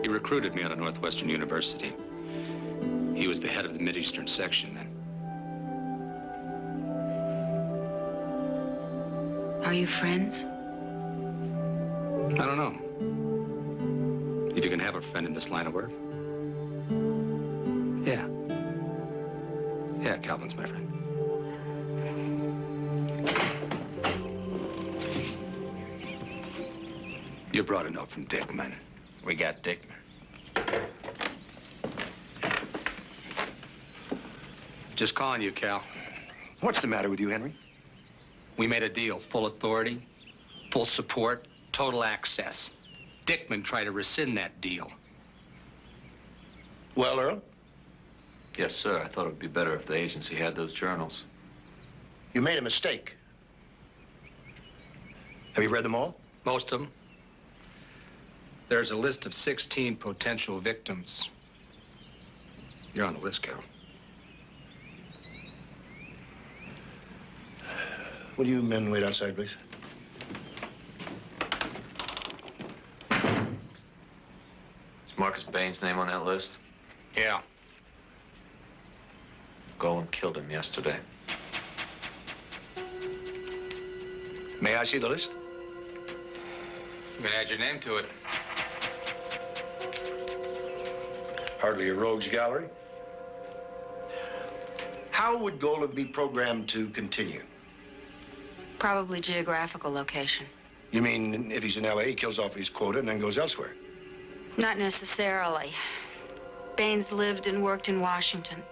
He recruited me out of Northwestern University. He was the head of the Mideastern section then. Are you friends? I don't know. If you can have a friend in this line of work. Yeah. Yeah, Calvin's my friend. You brought a note from Dickman. We got Dickman. Just calling you, Cal. What's the matter with you, Henry? We made a deal. Full authority, full support, total access. Dickman tried to rescind that deal. Well, Earl? Yes, sir. I thought it would be better if the agency had those journals. You made a mistake. Have you read them all? Most of them. There's a list of 16 potential victims. You're on the list, Cal. Will you men wait outside, please? Is Marcus Bain's name on that list? Yeah. Golem killed him yesterday. May I see the list? You can add your name to it. Hardly a rogues gallery. How would Golem be programmed to continue? Probably geographical location. You mean if he's in L.A., he kills off his quota and then goes elsewhere? Not necessarily. Baines lived and worked in Washington.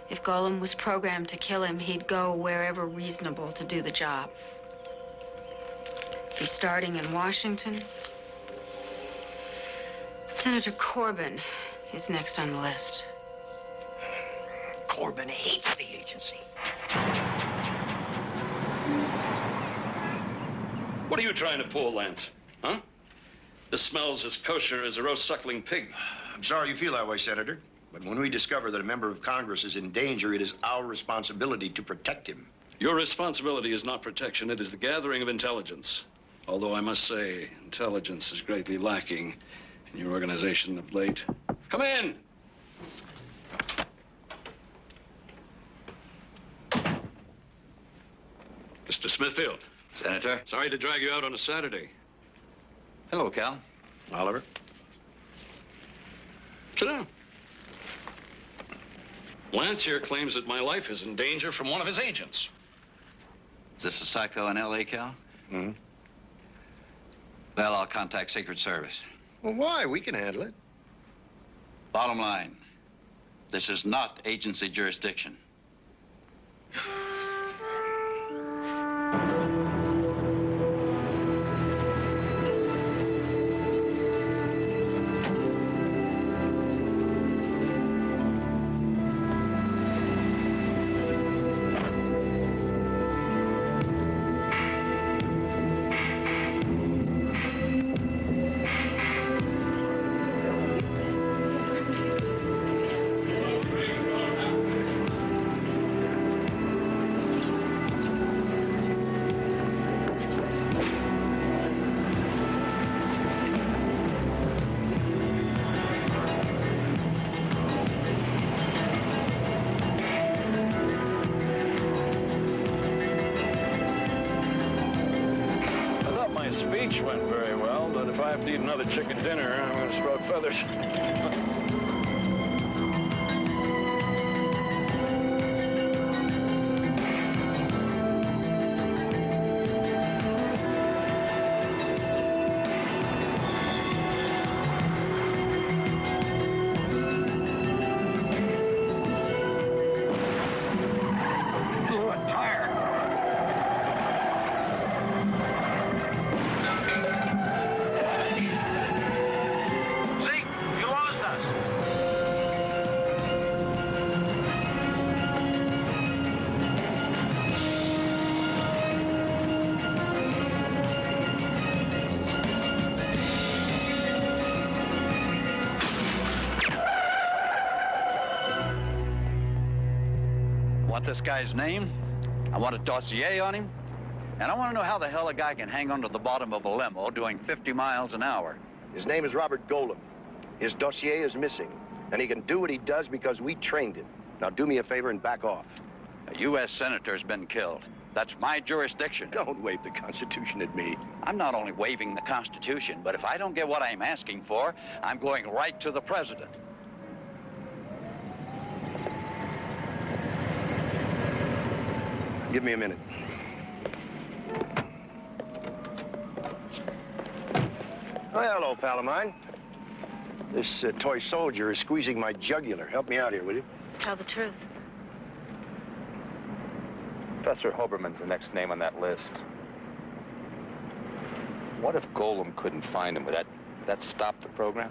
If Golem was programmed to kill him, he'd go wherever reasonable to do the job. If he's starting in Washington, Senator Corbin is next on the list. Corbin hates the agency. What are you trying to pull, Lance? Huh? This smells as kosher as a roast suckling pig. I'm sorry you feel that way, Senator. But when we discover that a member of Congress is in danger, it is our responsibility to protect him. Your responsibility is not protection, it is the gathering of intelligence. Although I must say, intelligence is greatly lacking in your organization of late. Come in! Mr. Smithfield. Senator? Sorry to drag you out on a Saturday. Hello, Cal. Oliver? Sit down. Lance here claims that my life is in danger from one of his agents. Is this a psycho in L.A., Cal? Mm-hmm. Well, I'll contact Secret Service. Well, why? We can handle it. Bottom line, this is not agency jurisdiction. My speech went very well, but if I have to eat another chicken dinner, I'm going to sprout feathers. This guy's name, I want a dossier on him, and I want to know how the hell a guy can hang onto the bottom of a limo doing 50 miles an hour. His name is Robert Golem. His dossier is missing, and he can do what he does because we trained him. Now do me a favor and back off. A U.S. senator's been killed. That's my jurisdiction. Don't wave the Constitution at me. I'm not only waving the Constitution, but if I don't get what I'm asking for, I'm going right to the president. Give me a minute. Oh, hello, pal of mine. This toy soldier is squeezing my jugular. Help me out here, will you? Tell the truth. Professor Hoberman's the next name on that list. What if Golem couldn't find him? Would that stop the program?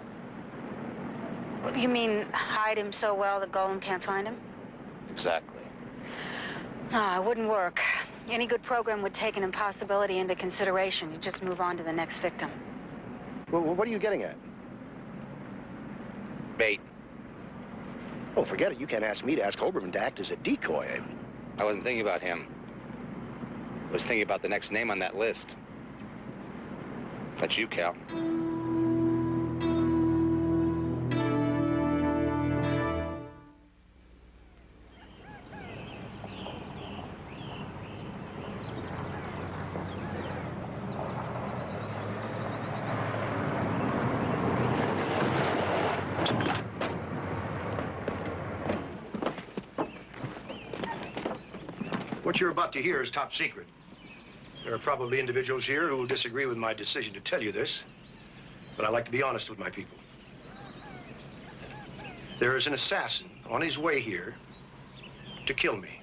You mean hide him so well that Golem can't find him? Exactly. No, it wouldn't work. Any good program would take an impossibility into consideration. You just move on to the next victim. Well, what are you getting at? Bait. Oh, forget it. You can't ask me to ask Hoberman to act as a decoy. I wasn't thinking about him. I was thinking about the next name on that list. That's you, Cal. What you're about to hear is top secret. There are probably individuals here who will disagree with my decision to tell you this, but I like to be honest with my people. There is an assassin on his way here to kill me.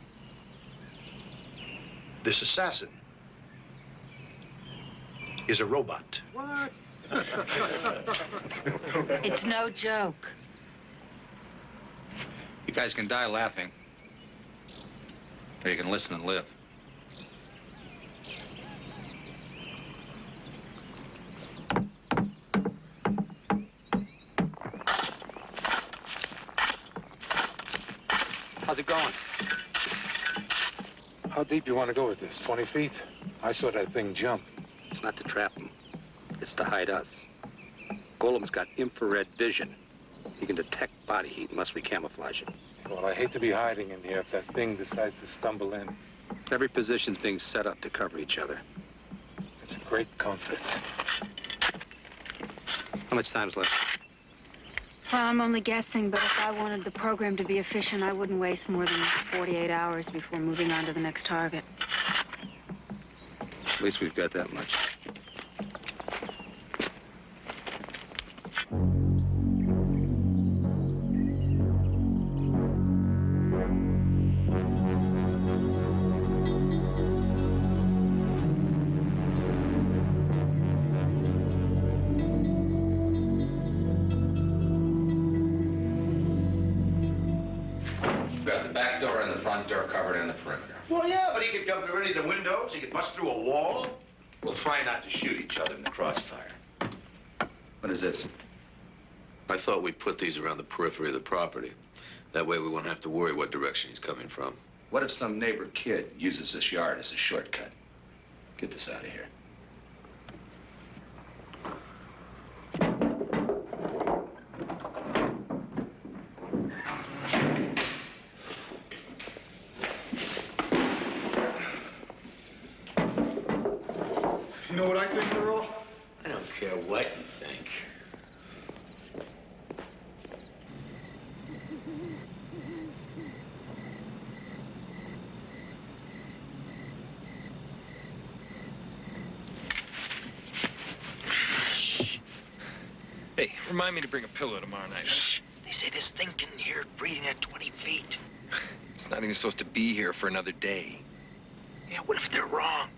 This assassin is a robot. What? It's no joke. You guys can die laughing, or you can listen and live. How's it going? How deep you want to go with this? 20 feet? I saw that thing jump. It's not to trap them. It's to hide us. Golem's got infrared vision. He can detect body heat unless we camouflage it. Well, I hate to be hiding in here if that thing decides to stumble in. Every position's being set up to cover each other. It's a great comfort. How much time's left? Well, I'm only guessing, but if I wanted the program to be efficient, I wouldn't waste more than 48 hours before moving on to the next target. At least we've got that much. Well, yeah, but he could come through any of the windows. He could bust through a wall. We'll try not to shoot each other in the crossfire. What is this? I thought we'd put these around the periphery of the property. That way we won't have to worry what direction he's coming from. What if some neighbor kid uses this yard as a shortcut? Get this out of here. You know what I think, Earl? I don't care what you think. Hey, remind me to bring a pillow tomorrow night. Shh. They say this thing can hear it breathing at 20 feet. It's not even supposed to be here for another day. Yeah, what if they're wrong?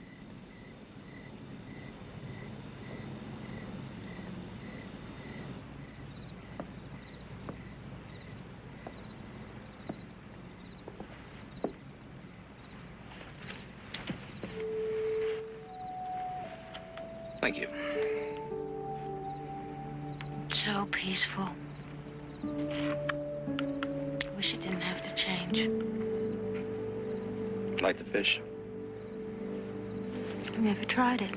Thank you. So peaceful. Wish it didn't have to change. Like the fish? I've never tried it.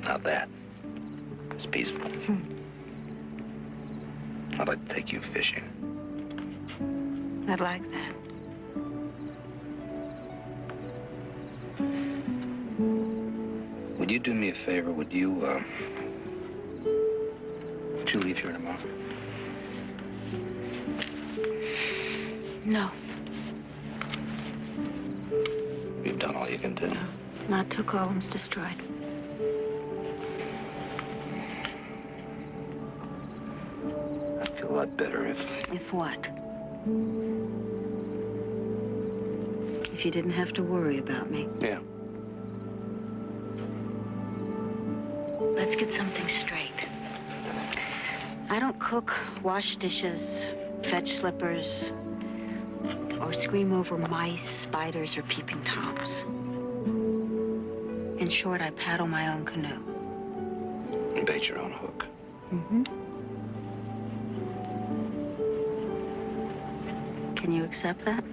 Not that. It's peaceful. I'd like to take you fishing. I'd like that. Would you do me a favor? Would you leave here tomorrow? No. You've done all you can do. Not till Golem's destroyed. I'd feel a lot better if... If what? If you didn't have to worry about me. Yeah. Let's get something straight. I don't cook, wash dishes, fetch slippers, or scream over mice, spiders, or peeping toms. In short, I paddle my own canoe. And bait your own hook. Mm-hmm. Can you accept that?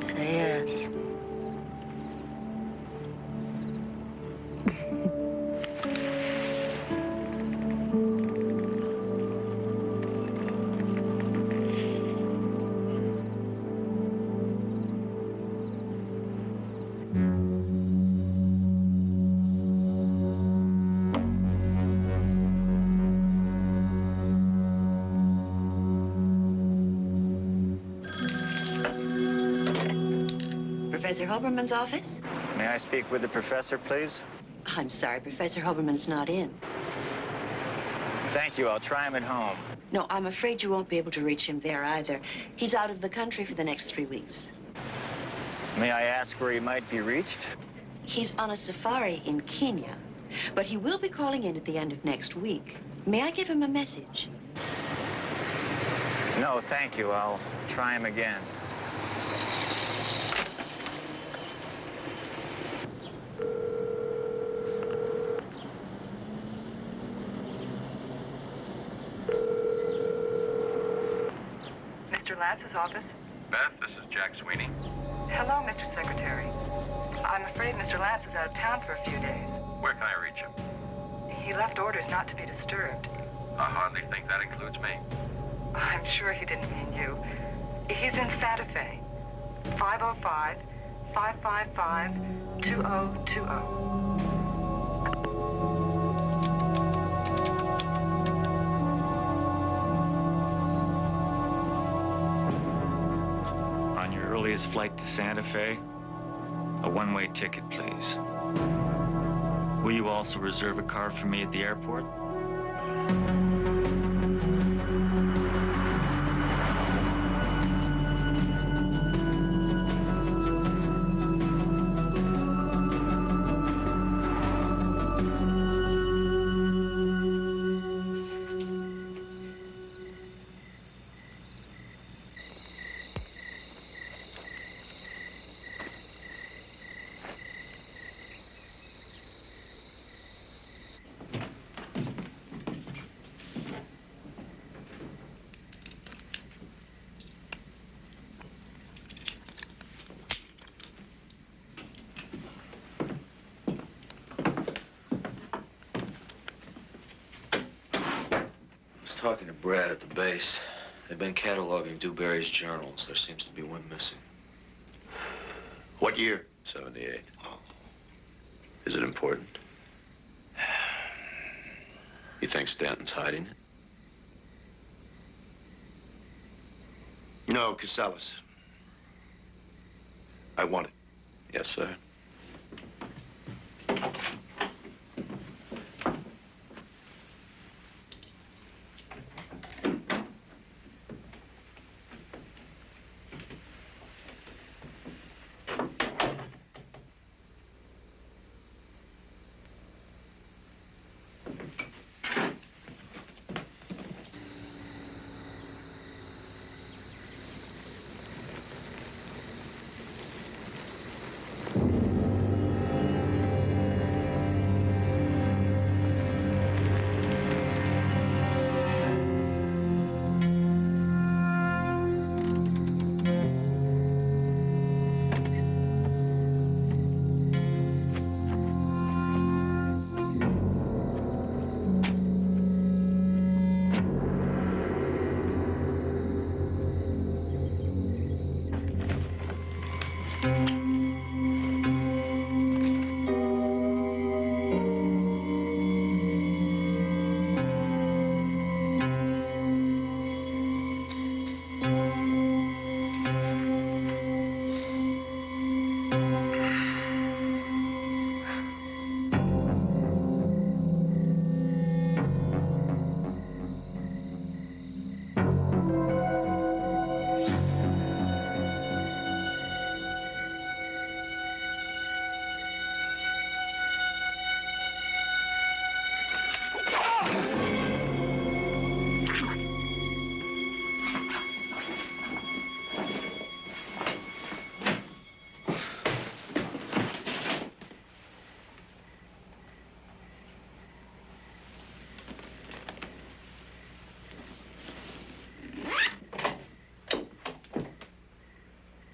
Say yes. Professor Hoberman's office? May I speak with the professor, please? I'm sorry, Professor Hoberman's not in. Thank you. I'll try him at home. No, I'm afraid you won't be able to reach him there either. He's out of the country for the next 3 weeks. May I ask where he might be reached? He's on a safari in Kenya, but he will be calling in at the end of next week. May I give him a message? No, thank you. I'll try him again. Lance's office. Beth, this is Jack Sweeney. Hello, Mr. Secretary. I'm afraid Mr. Lance is out of town for a few days. Where can I reach him? He left orders not to be disturbed. I hardly think that includes me. I'm sure he didn't mean you. He's in Santa Fe. 505-555-2020. Earliest flight to Santa Fe, a one-way ticket, please. Will you also reserve a car for me at the airport? Talking to Brad at the base. They've been cataloging Dewberry's journals. There seems to be one missing. What year? 78. Is it important? You think Stanton's hiding it? No, Casellas. I want it. Yes, sir.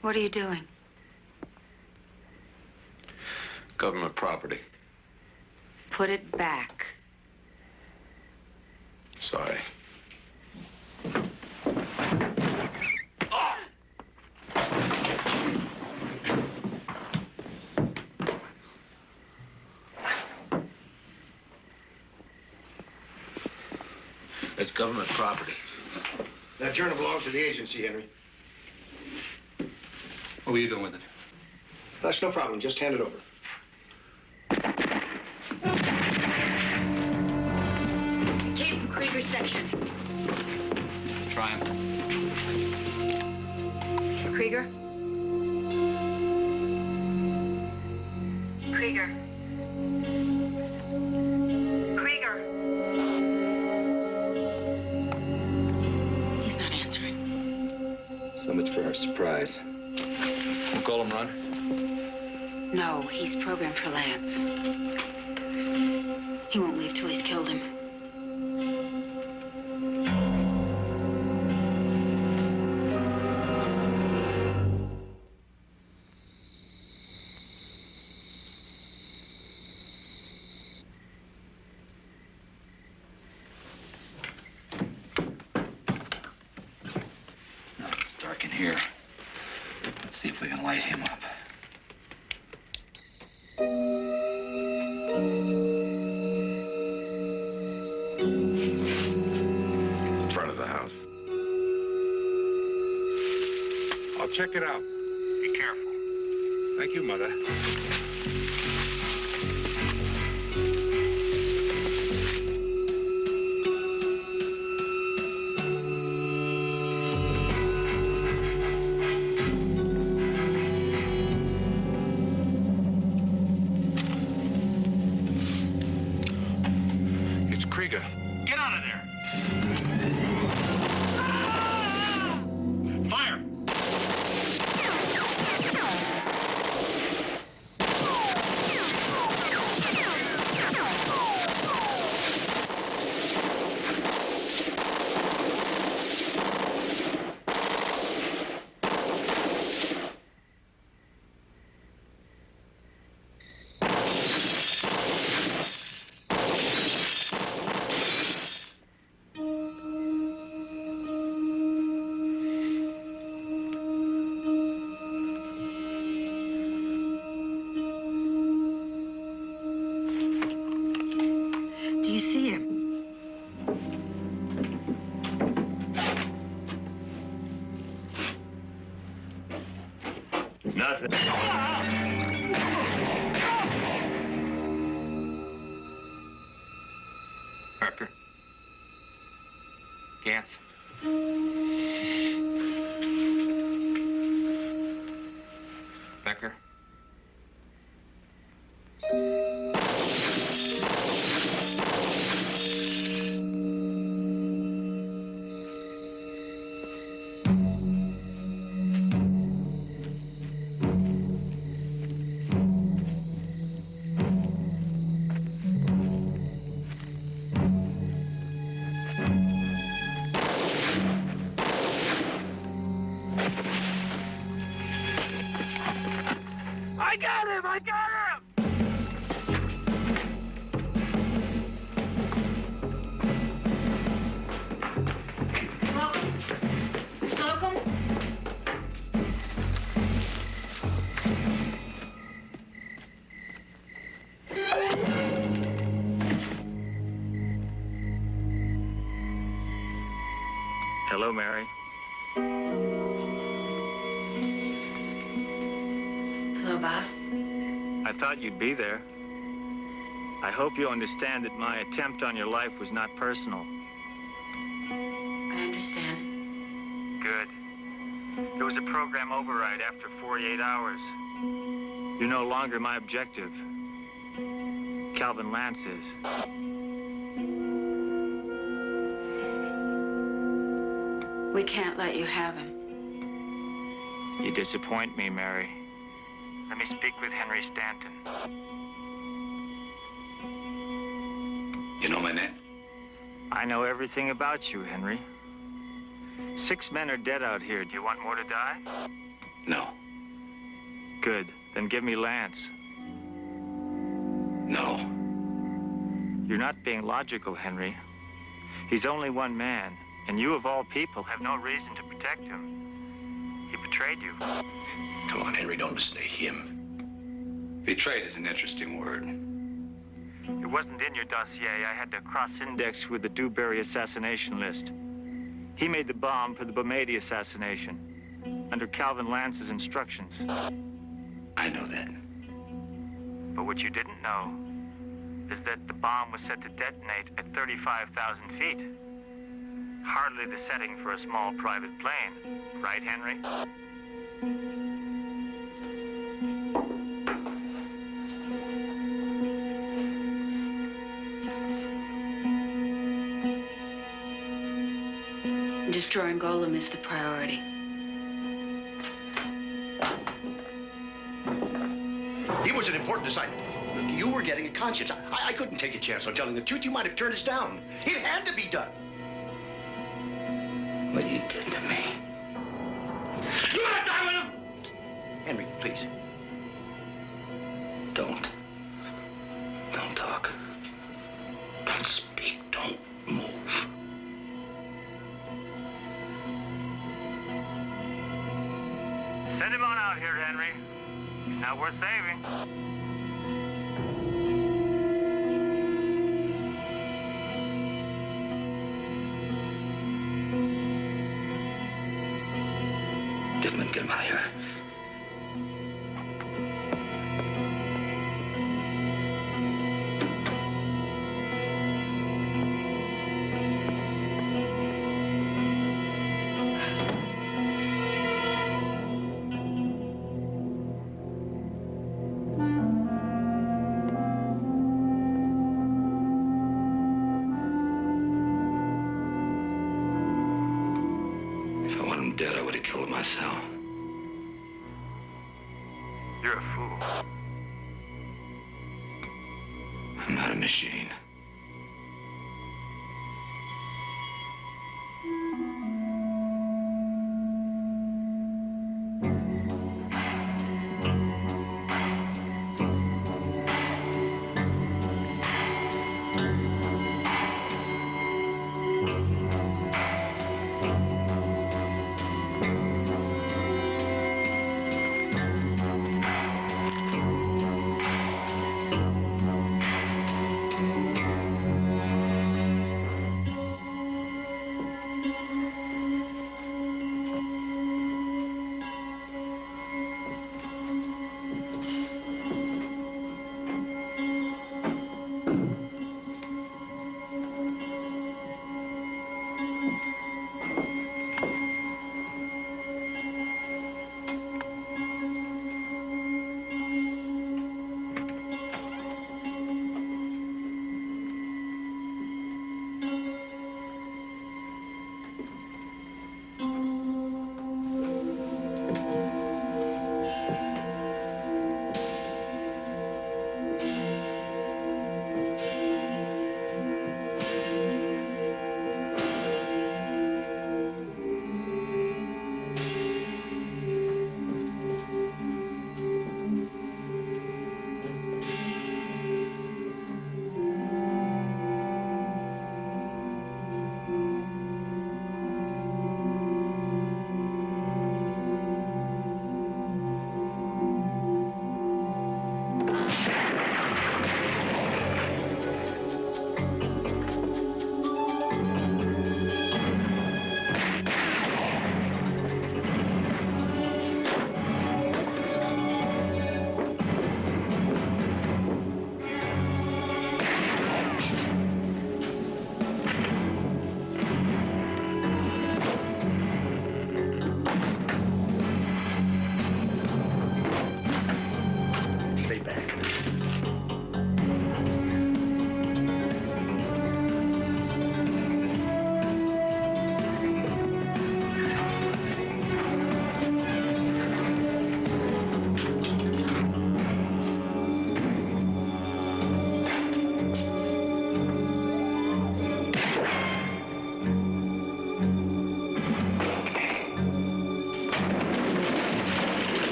What are you doing? Government property. Put it back. Sorry. It's government property. That journal belongs to the agency, Henry. What were you doing with it? That's no problem. Just hand it over. It came from Krieger's section. Try him. Krieger? Krieger. Krieger. He's not answering. So much for our surprise. Will Golem run? No, he's programmed for Lance. He won't leave till he's killed him. No, it's dark in here. Let's see if we can light him up. In front of the house. I'll check it out. Be careful. Thank you, Mother. It's Krieger. Get out of there! Fire! Parker. Gantz. Becker. I got him! I got him! Slocum? Hello, Mary. Hello, Bob. I thought you'd be there. I hope you understand that my attempt on your life was not personal. I understand. Good. There was a program override after 48 hours. You're no longer my objective. Calvin Lance is. We can't let you have him. You disappoint me, Mary. Let me speak with Henry Stanton. You know my name? I know everything about you, Henry. 6 men are dead out here. Do you want more to die? No. Good. Then give me Lance. No. You're not being logical, Henry. He's only one man, and you, of all people, have no reason to protect him. He betrayed you. Come on, Henry, don't listen to him. Betrayed is an interesting word. It wasn't in your dossier. I had to cross-index with the Dewberry assassination list. He made the bomb for the Bomedi assassination, under Calvin Lance's instructions. I know that. But what you didn't know is that the bomb was set to detonate at 35,000 feet. Hardly the setting for a small private plane. Right, Henry? Destroying Golem is the priority. He was an important assignment. You were getting a conscience. I couldn't take a chance on telling the truth. You might have turned us down. It had to be done. What you did to me. You want to die with him? Henry, please. Don't talk. Don't speak. Don't move. Send him on out here, Henry. He's not worth saving. Goodman, get him out of here. Dead, I would have killed him myself. You're a fool. I'm not a machine.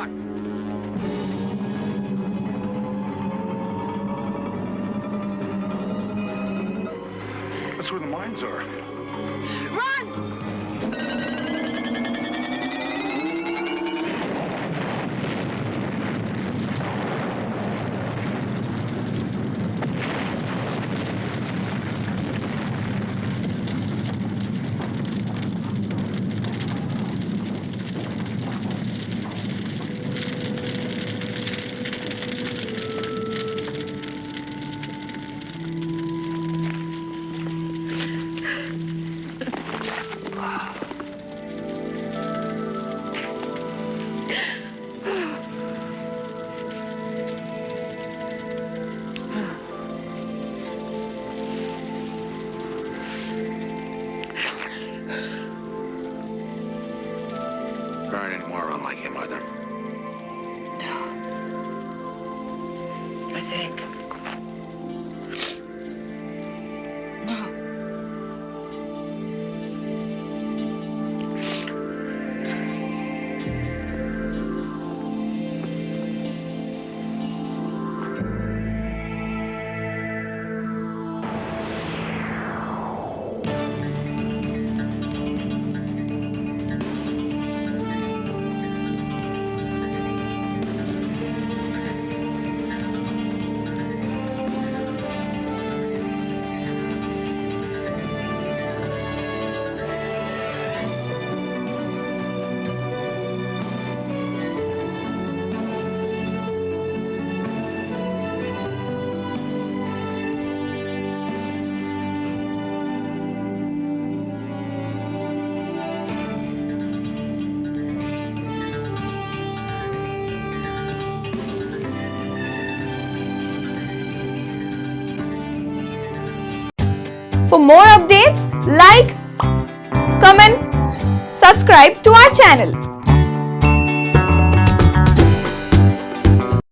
truck. That's where the mines are. There aren't any more around like him, are there? I think. No. For more updates, like, comment, subscribe to our channel.